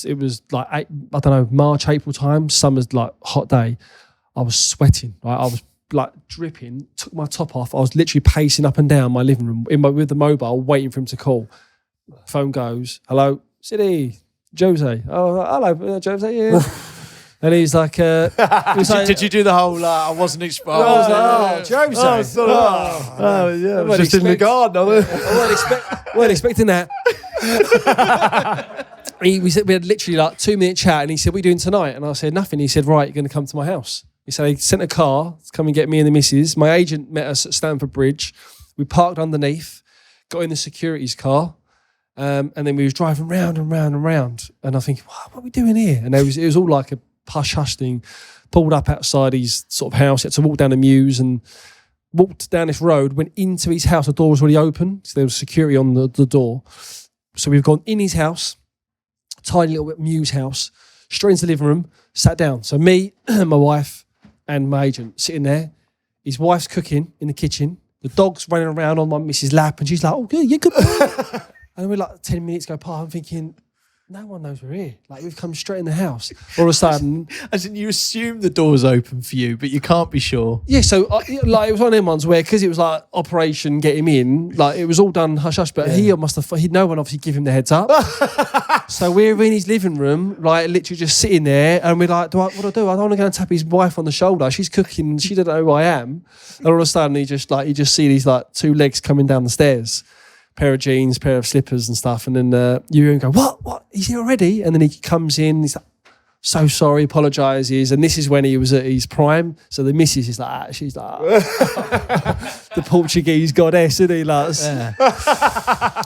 it was like I don't know, March, April time, summer's like hot day. I was sweating. Right? I was like dripping. Took my top off. I was literally pacing up and down my living room with the mobile, waiting for him to call. Phone goes. Hello, City, Jose. Oh, hello, Jose. Yeah. And he's like, did you do the whole? I wasn't exposed. Jose. Yeah, just in the garden. I weren't expecting that. We had literally like 2-minute chat, and he said, "What are you doing tonight?" And I said, "Nothing." He said, "Right, you're going to come to my house." He said, "He sent a car to come and get me and the missus." My agent met us at Stamford Bridge. We parked underneath, got in the security's car, and then we was driving round and round and round. And I think, what are we doing here? And it was all like a hush thing. Pulled up outside his sort of house. He had to walk down the mews and walked down this road. Went into his house. The door was already open, so there was security on the door. So we've gone in his house. Tiny little Muse house, straight into the living room, sat down. So me, my wife, and my agent sitting there. His wife's cooking in the kitchen. The dog's running around on my missus' lap, and she's like, "Oh, good, you're good." And we're like 10 minutes go past. I'm thinking, no one knows we're here. Like, we've come straight in the house. All of a sudden, as in, you assume the door's open for you, but you can't be sure. Yeah, so like it was one of them ones where, because it was like operation get him in, like it was all done hush hush, but he must have, no one obviously give him the heads up. So we're in his living room, like literally just sitting there, and we're like, what do I do? I don't want to go and tap his wife on the shoulder. She's cooking, she doesn't know who I am. And all of a sudden, you just see these like 2 legs coming down the stairs. Pair of jeans, pair of slippers and stuff. And then you go, what? He's here already? And then he comes in, he's like, so sorry, apologises. And this is when he was at his prime. So the missus is like, she's like, the Portuguese goddess, isn't he? Like,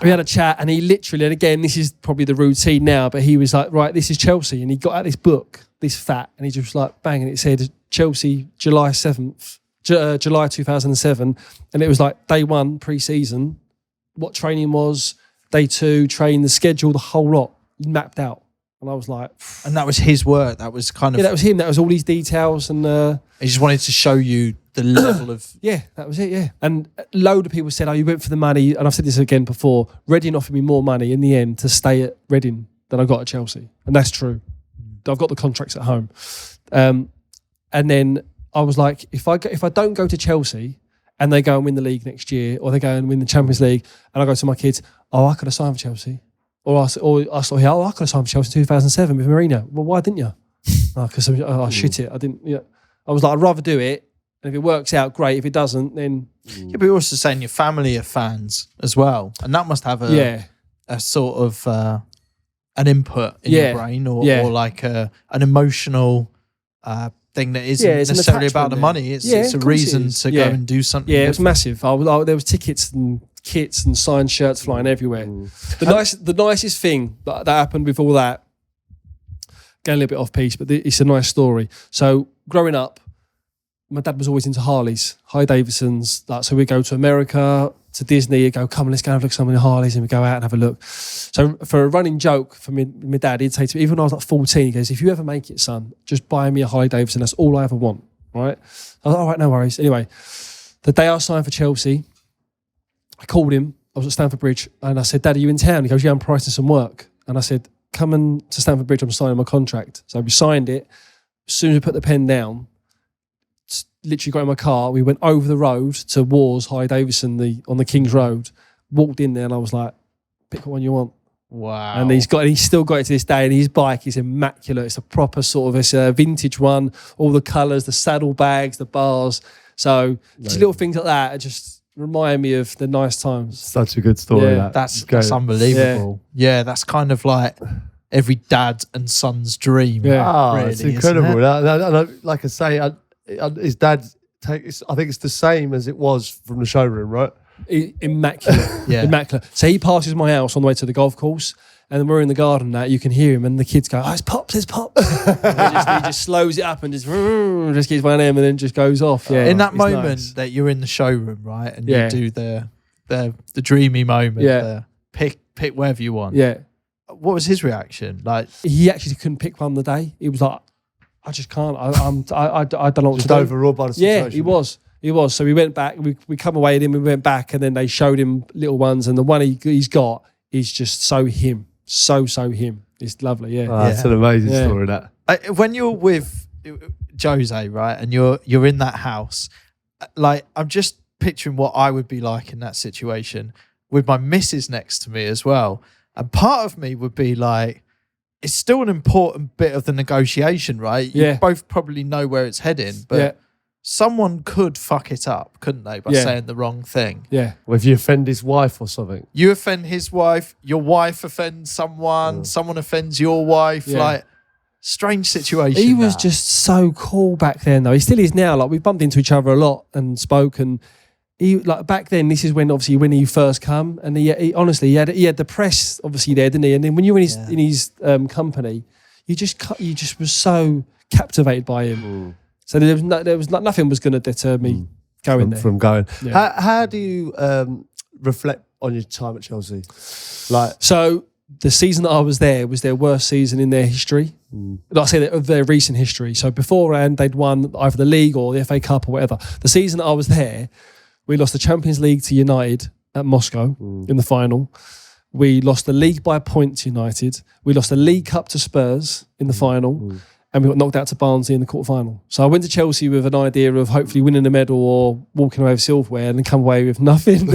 we had a chat, and he literally, and again, this is probably the routine now, but he was like, right, this is Chelsea. And he got out this book, this fat, and he just like, bang, and it said Chelsea, July 7th, July 2007. And it was like day 1, pre-season, what training was, day 2, train, the schedule, the whole lot mapped out. And I was like... And that was his work. That was kind of... Yeah, that was him. That was all these details. And he just wanted to show you the level of... Yeah, that was it, yeah. And a load of people said, oh, you went for the money. And I've said this again before. Reading offered me more money in the end to stay at Reading than I got at Chelsea. And that's true. I've got the contracts at home. And then I was like, if I don't go to Chelsea... and they go and win the league next year, or they go and win the Champions League, and I go to my kids, I could have signed for Chelsea. Or I saw here, I could have signed for Chelsea in 2007 with Mourinho. Well, why didn't you? Because I shit it. I didn't. Yeah. I was like, I'd rather do it, and if it works out, great. If it doesn't, then... Yeah, but you're also saying your family are fans as well, and that must have a sort of an input in your brain, or like an emotional... thing that isn't necessarily about the money. It's a reason to go and do something. Yeah, it was massive. There was tickets and kits and signed shirts flying everywhere. The nicest thing that happened with all that, going a little bit off piece, but it's a nice story. So growing up, my dad was always into Harleys, Harley Davidsons. Like, so we go to America, to Disney, you go, come on, let's go and have a look at some of the Harleys, and we go out and have a look. So for a running joke for me, my dad, he'd say to me, even when I was like 14, he goes, if you ever make it, son, just buy me a Harley Davidson. That's all I ever want, right? I was like, all right, no worries. Anyway, the day I signed for Chelsea, I called him. I was at Stamford Bridge, and I said, Dad, are you in town? He goes, yeah, I'm pricing some work. And I said, come to Stamford Bridge, I'm signing my contract. So we signed it. As soon as we put the pen down, literally got in my car, we went over the road to Wars, Harley Davidson, on the King's Road, walked in there, and I was like, pick what one you want. Wow. And he's still got it to this day, and his bike is immaculate. It's a proper it's a vintage one, all the colours, the saddlebags, the bars. So just little things like that are just remind me of the nice times. Such a good story. Yeah. That's unbelievable. Yeah, that's kind of like every dad and son's dream. Yeah, really, it's incredible. Like I say, his dad I think it's the same as it was from the showroom, right? Immaculate. Immaculate. So he passes my house on the way to the golf course, and then we're in the garden now, you can hear him, and the kids go, oh, it's Pops. He just slows it up and just gets one of them and then just goes off. Yeah, in that moment that you're in the showroom, right, and you do the dreamy moment, pick wherever you want. Yeah. What was his reaction? Like, he actually couldn't pick one the day. He was like, I just can't. I don't know what to do. Overawed by the situation. Yeah, he was. So we went back. We come away with him. We went back, and then they showed him little ones, and the one he's got is just so him, so him. It's lovely, yeah. That's an amazing story, that. When you're with Jose, right, and you're in that house, like I'm just picturing what I would be like in that situation with my missus next to me as well. And part of me would be like, it's still an important bit of the negotiation, right? You both probably know where it's heading, but someone could fuck it up, couldn't they, by saying the wrong thing? Yeah. Well, if you offend his wife or something. You offend his wife, your wife offends someone, someone offends your wife, like strange situation. He was just so cool back then, though. He still is now. Like, we bumped into each other a lot and spoke, and he, like, back then, this is when obviously when he first come, and he honestly he had the press obviously there, didn't he? And then when you were in his company, you just was so captivated by him. So nothing was going to deter me going there. From going. Yeah. How do you reflect on your time at Chelsea? So the season that I was there was their worst season in their history. Like I say, of their recent history. So beforehand, they'd won either the league or the FA Cup or whatever. The season that I was there, we lost the Champions League to United at Moscow in the final. We lost the league by a point to United. We lost the League Cup to Spurs in the final. And we got knocked out to Barnsley in the quarterfinal. So I went to Chelsea with an idea of hopefully winning a medal or walking away with silverware, and then come away with nothing.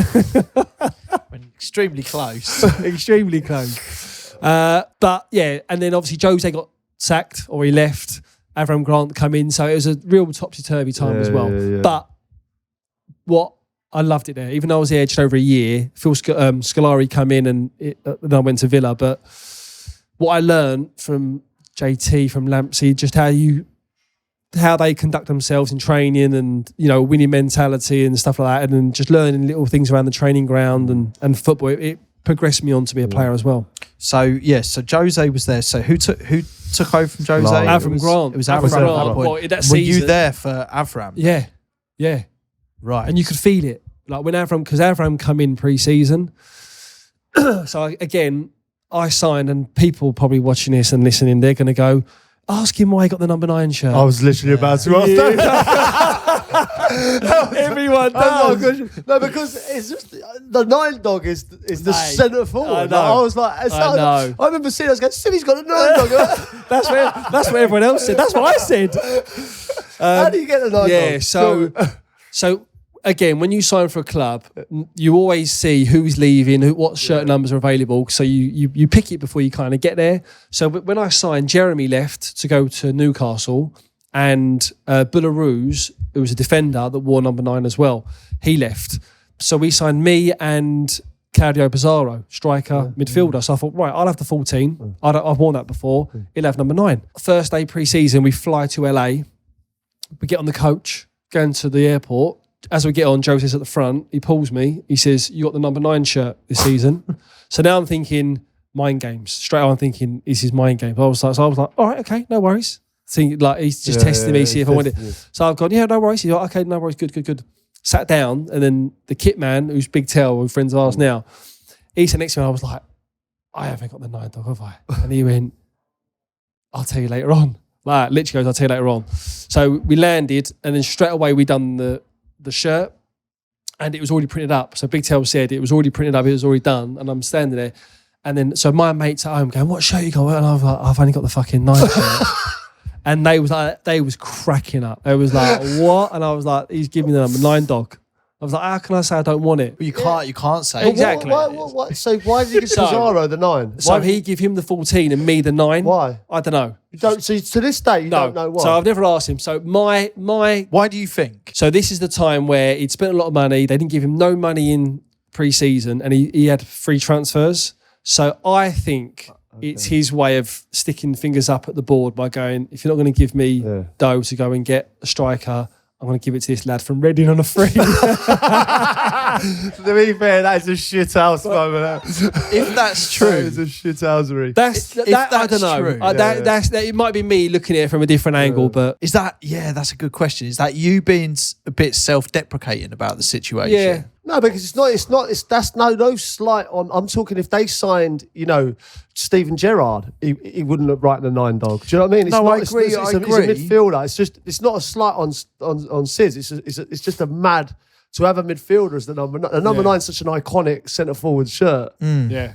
Extremely close. Extremely close. But yeah, and then obviously Jose got sacked or he left. Avram Grant come in. So it was a real topsy-turvy time as well. But I loved it there. Even though I was there just over a year, Phil Scolari come in and then I went to Villa. But what I learned from JT, from Lampsey, just how they conduct themselves in training and, winning mentality and stuff like that, and then just learning little things around the training ground and football. It progressed me on to be a player as well. So Jose was there. So who took over from Jose? Avram Grant. It was Avram Grant. Well, in that Were season, you there for Avram? Yeah. Right. And you could feel it. Like when Avram come in pre-season. So again, I signed, and people probably watching this and listening, they're going to go, ask him why he got the number 9 shirt. I was literally about to ask that. Everyone does. No, because it's just the 9 dog is the centre forward. I was like, I know. I remember seeing us going, City's got a 9 dog. That's what everyone else said. That's what I said. How do you get the 9 dog? Yeah, so again, when you sign for a club, you always see who's leaving, what shirt numbers are available. So you pick it before you kind of get there. So when I signed, Jeremy left to go to Newcastle, and Belarus, who was a defender that wore number 9 as well, he left. So we signed me and Claudio Pizarro, striker, midfielder. So I thought, right, I'll have the 14. I've worn that before. He'll have number 9. First day pre-season, we fly to LA. We get on the coach, going to the airport. As we get on, Jose's at the front. He pulls me. He says, you got the number 9 shirt this season. So now I'm thinking mind games. Straight away I'm thinking, this is mind games. I was like, all right, okay, no worries. Thinking, like, he's just testing me, see if I want it. So I've gone, no worries. He's like, okay, no worries, good. Sat down, and then the kit man, who's Big Tel, who's friends of ours now, he sat next to me, and I was like, I haven't got the 9 dog, have I? And he went, I'll tell you later on. Like, literally goes, I'll tell you later on. So we landed, and then straight away we done the shirt, and it was already printed up. So Big Tel said it was already printed up, it was already done, and I'm standing there, and then so my mates at home going, what shirt you got? And I was like, I've only got the fucking 9 shirt. And they was cracking up. They was like, what? And I was like, he's giving me the number 9 dog. I was like, how can I say I don't want it? But you can't say exactly. What? So why did you give Pizarro the 9? So he give him the 14 and me the 9. Why? I don't know. You don't. So to this day, you don't know why. So I've never asked him. So my. Why do you think? So this is the time where he'd spent a lot of money. They didn't give him no money in pre-season, and he had free transfers. So I think it's his way of sticking fingers up at the board by going, if you're not going to give me dough to go and get a striker, I'm going to give it to this lad from Reading on a free. To be fair, that is a shit house moment. If that's true, it's a shit housery. That's I don't know. True. That it might be me looking at it from a different angle, but is that? Yeah, that's a good question. Is that you being a bit self-deprecating about the situation? Yeah. No, because that's no slight on. I'm talking if they signed, Steven Gerrard, he wouldn't look right in the 9 dog. Do you know what I mean? I agree. He's a midfielder. It's not a slight on Sid. It's just a mad to have a midfielder as the number 9. The number 9 is such an iconic centre forward shirt. Yeah.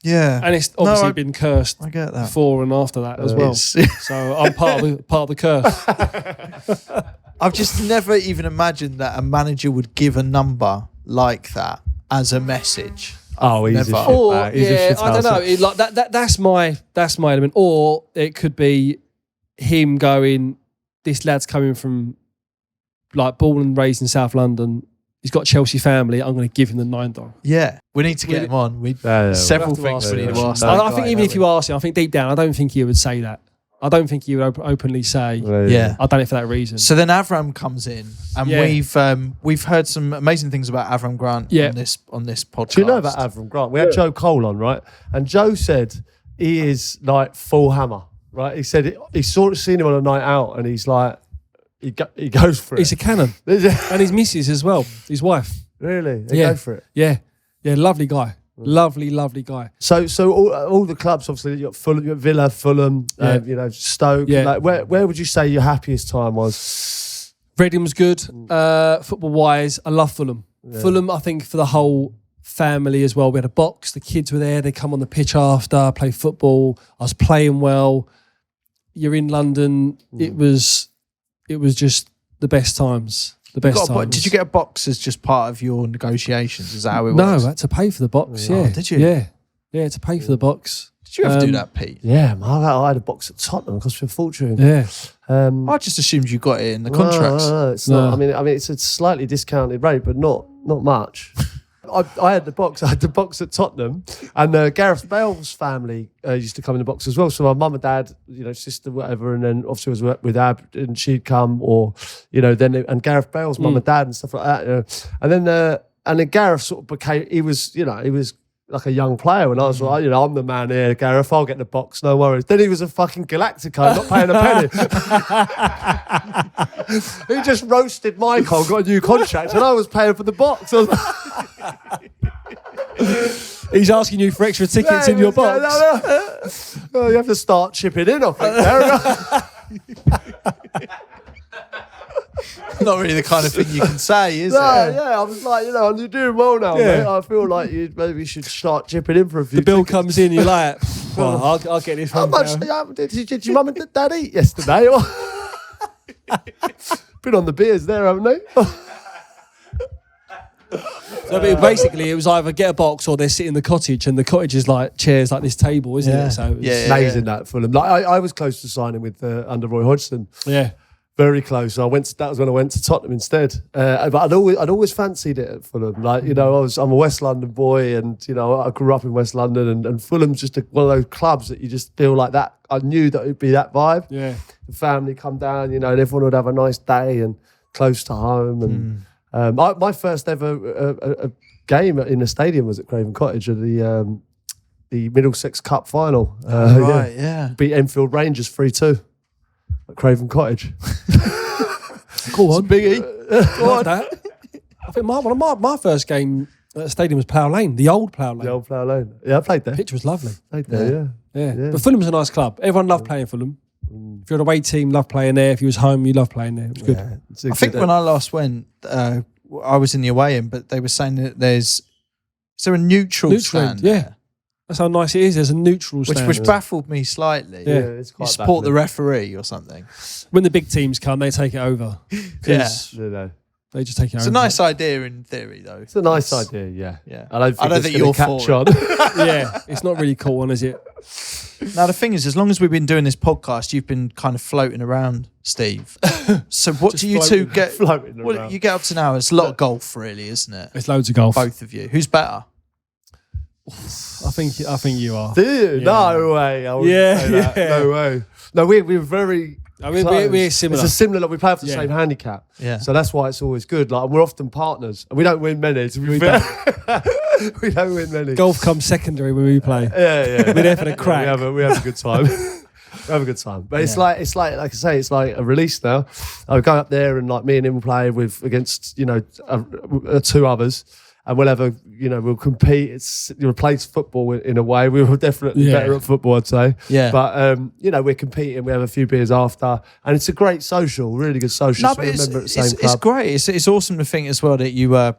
Yeah. And it's obviously been cursed I get that. before and after that as well. So I'm part of the curse. I've just never even imagined that a manager would give a number like that as a message. Oh, he's Never. a shit Or bag. He's a yeah, shit I don't know. It, like that's my element. Or it could be him going, this lad's coming from like born and raised in South London. He's got a Chelsea family. I'm going to give him the $9. Yeah, we need to get him on. Several We'll have things to we need ask to him. ask. I think even if you ask him, I think deep down, I don't think he would say that. I don't think he would openly say, Yeah. I've done it for that reason. So then Avram comes in, and Yeah. we've heard some amazing things about Avram Grant Yeah. on this podcast. Do you know about Avram Grant? We had Joe Cole on, right? And Joe said he is like full hammer, right? He said he seen him on a night out, and he's like, he goes for it. He's a cannon. And his missus as well, his wife. Really? They Yeah. go for it. Yeah. Yeah, lovely guy. Lovely guy. So all the clubs, obviously, you got Fulham, you got Villa, Fulham, Stoke. Yeah. Like, where would you say your happiest time was? Reading was good. Football-wise, I love Fulham. Yeah. Fulham, I think, for the whole family as well. We had a box. The kids were there. They come on the pitch after, play football. I was playing well. You're in London. It was just the best times. The best times. Did you get a box as just part of your negotiations? Is that how it No, works? I had to pay for the box. Oh, Yeah. did you? Yeah, to pay for the box. Did you ever do that, Pete? Yeah, man, I had a box at Tottenham. It cost me a fortune. Yeah. I just assumed you got it in the contracts. No, it's not. I mean, it's a slightly discounted rate, but not much. I had the box. I had the box at Tottenham, and Gareth Bale's family used to come in the box as well. So my mum and dad, sister, whatever, and then obviously was with Ab, and she'd come, or and Gareth Bale's mum and dad and stuff like that. And then Gareth sort of became. He was like a young player, and I was like, I'm the man here, Gareth. I'll get the box, no worries. Then he was a fucking Galactico, not paying a penny. He just roasted Michael, got a new contract, and I was paying for the box. I was He's asking you for extra tickets in your box. No. You have to start chipping in, I think, Gareth. Not really the kind of thing you can say, is it? Yeah, I was like, you're doing well now, Yeah. mate. I feel like you maybe should start chipping in for a few. The bill tickets. comes in, you're like, well, I'll get this How one. much did your mum and dad eat yesterday? Been on the beers there, haven't they? So basically, it was either get a box or they're sitting in the cottage, and the cottage is like chairs like this table, isn't it? So it was, Amazing that Fulham. Like I was close to signing with under Roy Hodgson. yeah. Very close. That was when I went to Tottenham instead. But I'd always fancied it at Fulham. Like, I'm a West London boy, and I grew up in West London, and Fulham's just one of those clubs that you just feel like that. I knew that it'd be that vibe. Yeah. The family come down, and everyone would have a nice day and close to home. And my first ever game in a stadium was at Craven Cottage at the Middlesex Cup final. Right, yeah. Beat Enfield Rangers 3-2 at Craven Cottage. Cool on. Biggie. Love that. I think my first game at the stadium was Plough Lane, the old Plough Lane. The old Plough Lane. Yeah, I played there. The pitch was lovely. Played there, Yeah. Yeah. But Fulham's a nice club. Everyone loved playing Fulham. If you're an away team, loved playing there. If you was home, you loved playing there. It was good. Yeah, I think when I last went, I was in the away end, but they were saying that is there a neutral stand? Yeah. there? That's how nice it is. There's a neutral stand. Which baffled me slightly. Yeah. it's You quite support the baffling. referee or something. When the big teams come, they take it over. Yeah. No. They just take it over. It's a nice idea in theory, though. It's a nice idea, yeah. Yeah. I don't think you're it's going to for catch on. Yeah. It's not really cool one, is it? Now, the thing is, as long as we've been doing this podcast, you've been kind of floating around, Steve. So what Just do you two get? floating What around. you get up to now? It's a lot of golf, really, isn't it? It's loads of golf. Both of you. Who's better? I think you are. Do you? Yeah. No way. I wouldn't Yeah, say that. yeah. No way. No, we're very I mean, close. we're similar. It's a similar, we play for the Yeah. same handicap. Yeah. So that's why it's always good. Like, we're often partners, and we don't win many, to be fair. We don't win many. Golf comes secondary when we play. Yeah. We're there for the crack. We have a good time. We have a good time. But it's like I say, it's like a release now. I go up there, and like me and him will play against two others. And we'll compete. It replace football in a way. We were definitely better at football, I'd say. Yeah. But, we're competing. We have a few beers after. And it's a great social, really good social. No, So but we it's, remember at the same it's, club. it's great. It's awesome to think as well that you were,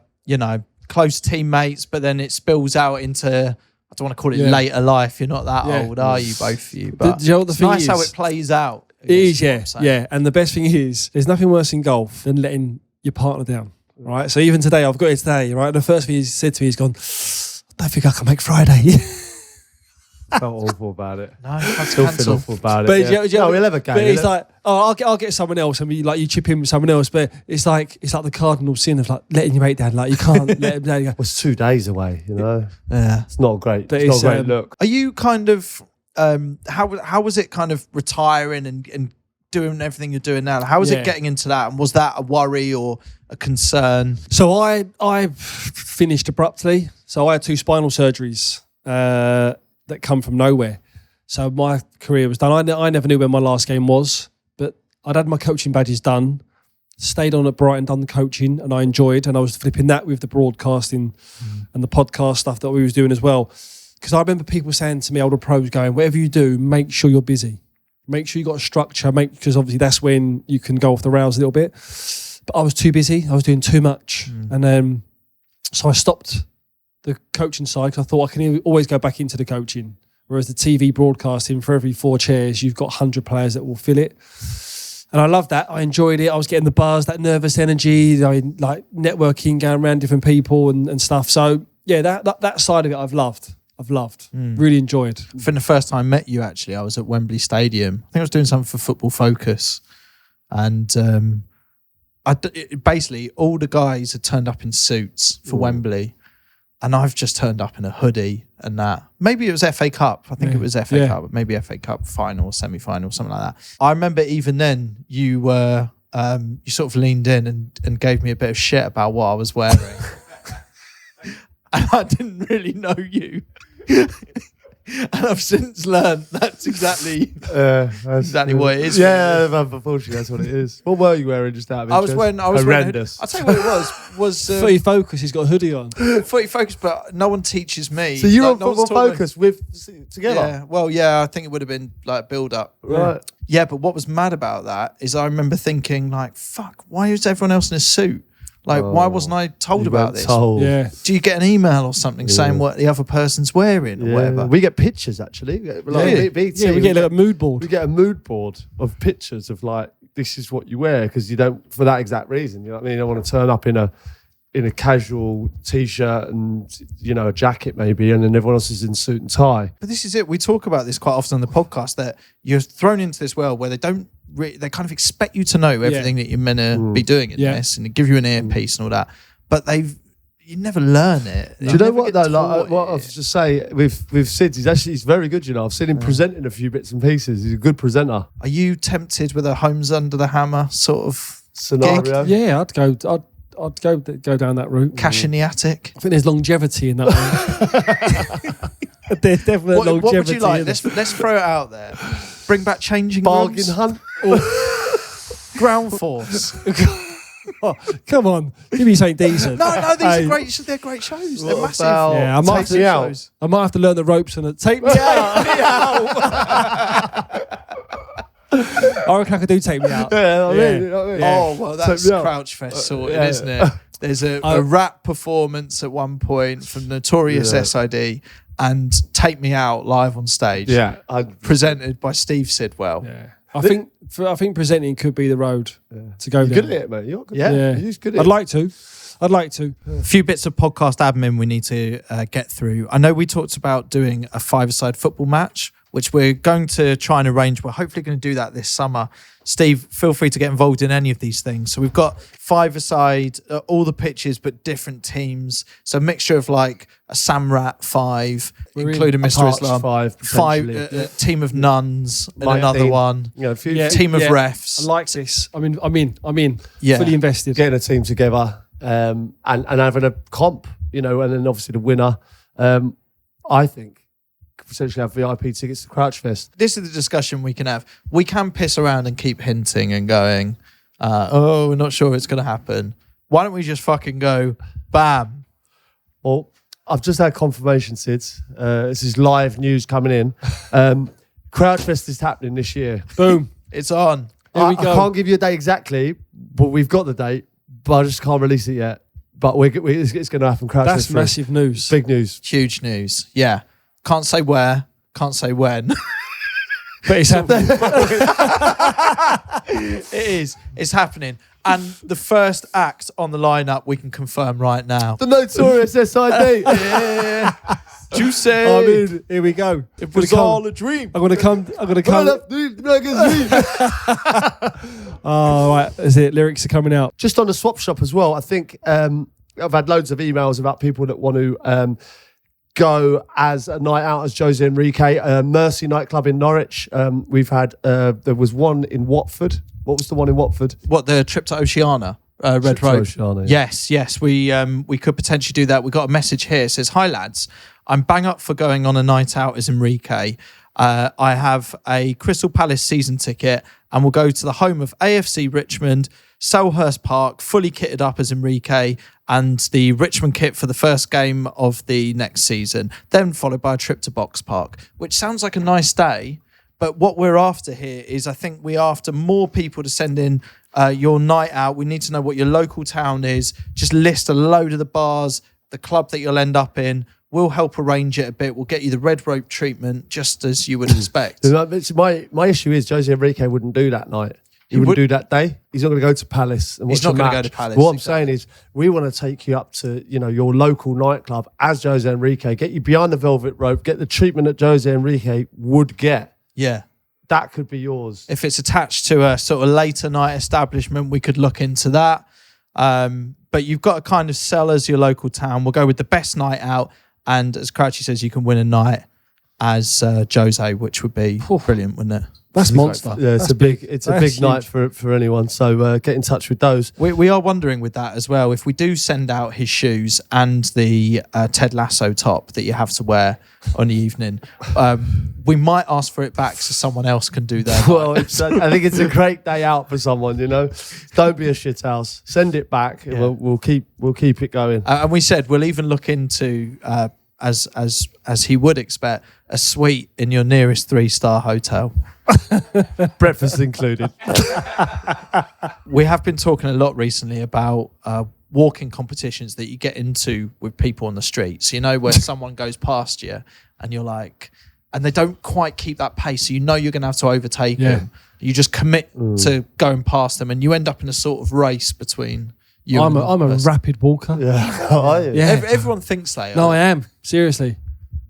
close teammates, but then it spills out into, I don't want to call it Yeah. later life. You're not that Yeah. old, are you? Both of you. But Do you know what the it's thing nice is? how it plays out. It is, what yeah, I'm saying. yeah. And the best thing is, there's nothing worse in golf than letting your partner down, right? So even today, I've got it today, right? The first thing he said to me, he's gone, I don't think I can make Friday. Felt awful about it. No, that's Still feel cancel. awful about it. But yeah. no, we'll have a game. But he's like, oh, I'll get someone else, and you chip in with someone else. But it's like the cardinal sin of like letting your mate down. Like you can't let him down. You go, well, it's 2 days away, you know. Yeah. It's not great. But It's not a it's, great look. Are you kind of how was it kind of retiring and doing everything you're doing now? How was Yeah. it getting into that? And was that a worry or a concern? So I finished abruptly. So I had 2 spinal surgeries that come from nowhere. So my career was done. I never knew when my last game was, but I'd had my coaching badges done, stayed on at Brighton, done the coaching, and I enjoyed. And I was flipping that with the broadcasting and the podcast stuff that we was doing as well. Because I remember people saying to me, older pros, going, whatever you do, make sure you're busy. Make sure you got a structure. Because obviously that's when you can go off the rails a little bit. But I was too busy. I was doing too much. And so I stopped the coaching side because I thought I can always go back into the coaching. Whereas the TV broadcasting, for every 4 chairs, you've got 100 players that will fill it. And I loved that. I enjoyed it. I was getting the buzz, that nervous energy, like networking, going around different people and stuff. So yeah, that side of it I've loved. Really enjoyed. I think the first time I met you, actually, I was at Wembley Stadium. I think I was doing something for Football Focus. And basically all the guys had turned up in suits for Wembley. And I've just turned up in a hoodie and that. Maybe it was FA Cup. I think it was FA Cup. Maybe FA Cup final or semi-final, something like that. I remember even then you were, you sort of leaned in and gave me a bit of shit about what I was wearing. And I didn't really know you. And I've since learned that's exactly what it is. Yeah, unfortunately, that's what it is. What were you wearing just out of interest? I was horrendous. I'll tell you what it was. Footy Focus, he's got a hoodie on. Footy Focus, but no one teaches me. So you're Like, on no one's Football taught me. Focus together? Yeah, well, yeah, I think it would have been like build up. Right. Yeah, but what was mad about that is I remember thinking like, fuck, why is everyone else in a suit? Like, why wasn't I told You about weren't this? told. Yeah. Do you get an email or something saying what the other person's wearing or whatever? We get pictures actually. Like, BT, Yeah, we get a mood board. We get a mood board of pictures of like, this is what you wear because you don't, for that exact reason. You know what I mean? You don't want to turn up in a casual t-shirt and, you know, a jacket maybe, and then everyone else is in suit and tie. But this is it. We talk about this quite often on the podcast, that you're thrown into this world where they don't they kind of expect you to know everything that you're meant to be doing in this, and they give you an earpiece and all that. But you never learn it. Do you know what though? Like, what I was just say with Sid, he's very good. You know, I've seen him presenting a few bits and pieces. He's a good presenter. Are you tempted with a Homes Under the Hammer sort of Scenario. gig? Yeah, I'd go down that route. Cash in the attic? I think there's longevity in that one. There's definitely longevity. What would you like? in it. Let's throw it out there. Bring back changing Bargain rooms. hunt. Ground Force. Oh, come on, give me something decent. No, these Hey. are great. They're great shows. They're What massive. about Yeah, I might Take Me Out? have, I might have to learn the ropes and take me out. I reckon I could do take me out. Yeah, I mean, Yeah. I mean. Oh, well, that's Take Me Out. Crouch Fest sorted, yeah. isn't it? There's a rap performance at one point from Notorious S.I.D. and Take Me Out live on stage. Yeah, Presented by Steve Sidwell. Yeah. I think presenting could be the road to go you're down. good at it, mate. You're good. Yeah. Yeah. You're good at I'd it. like to. A few bits of podcast admin we need to get through. I know we talked about doing a five-a-side football match, which we're going to try and arrange. We're hopefully going to do that this summer. Steve, feel free to get involved in any of these things. So we've got five-a-side, all the pitches, but different teams. So a mixture of like a Samrat 5, including Mr. Parch Islam. 5, a team of nuns and Might another be. one. You know, a few, Team of refs. I like this. I'm in. Yeah. Fully invested. getting a team together and having a comp, you know, and then obviously the winner. I think could potentially have VIP tickets to Crouch Fest. This is the discussion we can have. We can piss around and keep hinting and going, we're not sure it's going to happen. Why don't we just fucking go, bam? Well, I've just had confirmation, Sids. This is live news coming in. Crouch Fest is happening this year. Boom. It's on. Here we I go. can't give you a date exactly, but we've got the date, but I just can't release it yet. But it's going to happen. Crouch That's Fest. massive news. Big news. Huge news. Yeah. Can't say where. Can't say when. But it's happening. It is. It's happening. And the first act on the lineup we can confirm right now. The Notorious S.I.D. Yeah. Juicy. I mean, here we go. It was all a dream. I'm gonna come. Oh, right. Is it? Lyrics are coming out. Just on the swap shop as well, I think I've had loads of emails about people that want to go as a night out as Jose Enrique. Mercy nightclub in Norwich. We've had, there was one in Watford. What was the one in Watford? What, the trip to Oceania? Red Road. Oceania, yeah. Yes. We could potentially do that. We got a message here. It says, "Hi lads, I'm bang up for going on a night out as Enrique. I have a Crystal Palace season ticket and we'll go to the home of AFC Richmond, Selhurst Park, fully kitted up as Enrique, and the Richmond kit for the first game of the next season, then followed by a trip to Box Park," which sounds like a nice day. But what we're after here is, I think we're after more people to send in your night out. We need to know what your local town is. Just list a load of the bars, the club that you'll end up in. We'll help arrange it a bit. We'll get you the red rope treatment, just as you would expect. My issue is Jose Enrique wouldn't do that night. He wouldn't do that day. He's not going to go to Palace and watch He's not the going to match. go to Palace. What I'm saying is, we want to take you up to your local nightclub as Jose Enrique, get you behind the velvet rope, get the treatment that Jose Enrique would get. Yeah. That could be yours. If it's attached to a sort of later night establishment, we could look into that. But you've got to kind of sell as your local town. We'll go with the best night out. And as Crouchy says, you can win a night as Jose, which would be brilliant, wouldn't it? That's monster. Yeah, it's a big night for anyone. So get in touch with those. We are wondering with that as well, if we do send out his shoes and the Ted Lasso top that you have to wear on the evening, we might ask for it back so someone else can do that. Well, I think it's a great day out for someone. Don't be a shithouse. Send it back. Yeah. We'll keep it going. And we said we'll even look into as he would expect, a suite in your nearest 3-star hotel. Breakfast included. We have been talking a lot recently about walking competitions that you get into with people on the streets. Where someone goes past you and you're like, and they don't quite keep that pace, so you're going to have to overtake them. You just commit to going past them, and you end up in a sort of race between you. I'm a rapid walker. Yeah, yeah. Everyone thinks they are. No, I am. Seriously.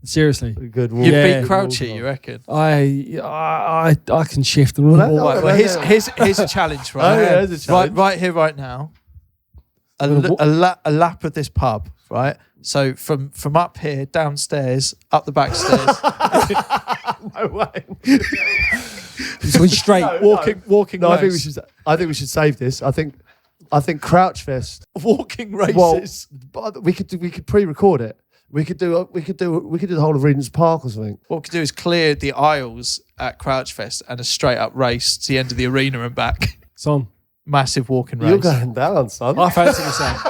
Good walk. You beat Crouchy, you reckon? I can shift and Well, here's a challenge, right? Right here, right now. A lap of this pub, right? So from up here, downstairs, up the back stairs. No way. So straight walking. No, race. I think we should save this. I think Crouch Fest walking races. Well, we could pre-record it. We could do the whole of Regent's Park or something. What we could do is clear the aisles at Crouch Fest and a straight up race to the end of the arena and back. It's on. Massive walking race. You're going down, son. I fancy myself.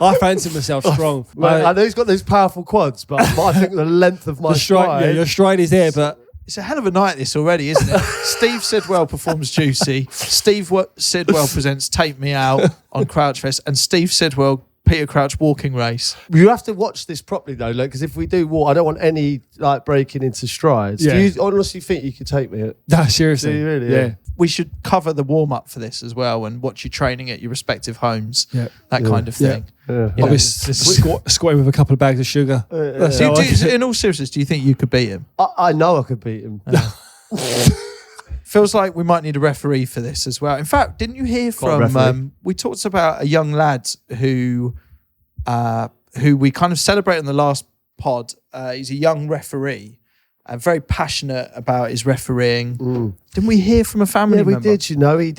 I fancy myself strong. I know he's got those powerful quads, but I think the length of my stride. Yeah, your stride is there, but it's a hell of a night this already, isn't it? Steve Sidwell performs Juicy. Steve Sidwell presents Take Me Out on Crouch Fest, and Steve Sidwell, Peter Crouch walking race. You have to watch this properly though, because if we do walk, I don't want any breaking into strides. Yeah. Do you honestly think you could take me? No, seriously. Do you really? Yeah. We should cover the warm up for this as well and watch you training at your respective homes. Yeah. That kind of thing. Yeah. I'll be squatting with a couple of bags of sugar. In all seriousness, do you think you could beat him? I know I could beat him. Feels like we might need a referee for this as well. In fact, didn't you hear from? We talked about a young lad who we kind of celebrated in the last pod. He's a young referee, very passionate about his refereeing. Didn't we hear from a family member? Yeah, we did. He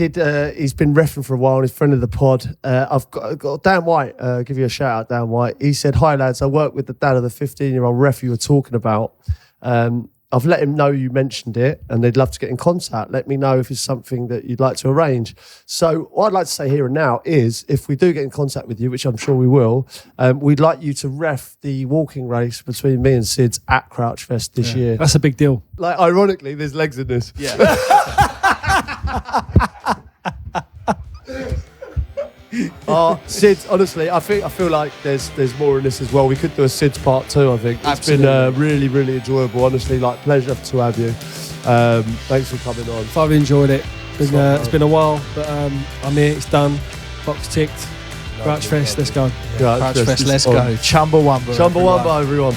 did. He's been refereing for a while. He's a friend of the pod. I've got Dan White. Give you a shout out, Dan White. He said, "Hi lads, I work with the dad of the 15-year-old ref you were talking about. I've let him know you mentioned it and they'd love to get in contact. Let me know if it's something that you'd like to arrange." So what I'd like to say here and now is, if we do get in contact with you, which I'm sure we will, we'd like you to ref the walking race between me and Sid's at Crouch Fest this year. That's a big deal. Ironically, there's legs in this. Yeah. Sid, honestly, I feel like there's more in this as well. We could do a Sid's part 2, I think. It's Absolutely. been really, really enjoyable. Honestly, like, pleasure to have you. Thanks for coming on. I've enjoyed it. It's been a while, but I'm here. It's done. Box ticked. Crouch Fest. Let's go. Yeah, Crouch Fest, let's go. Chumbawamba. Chumbawamba, everyone.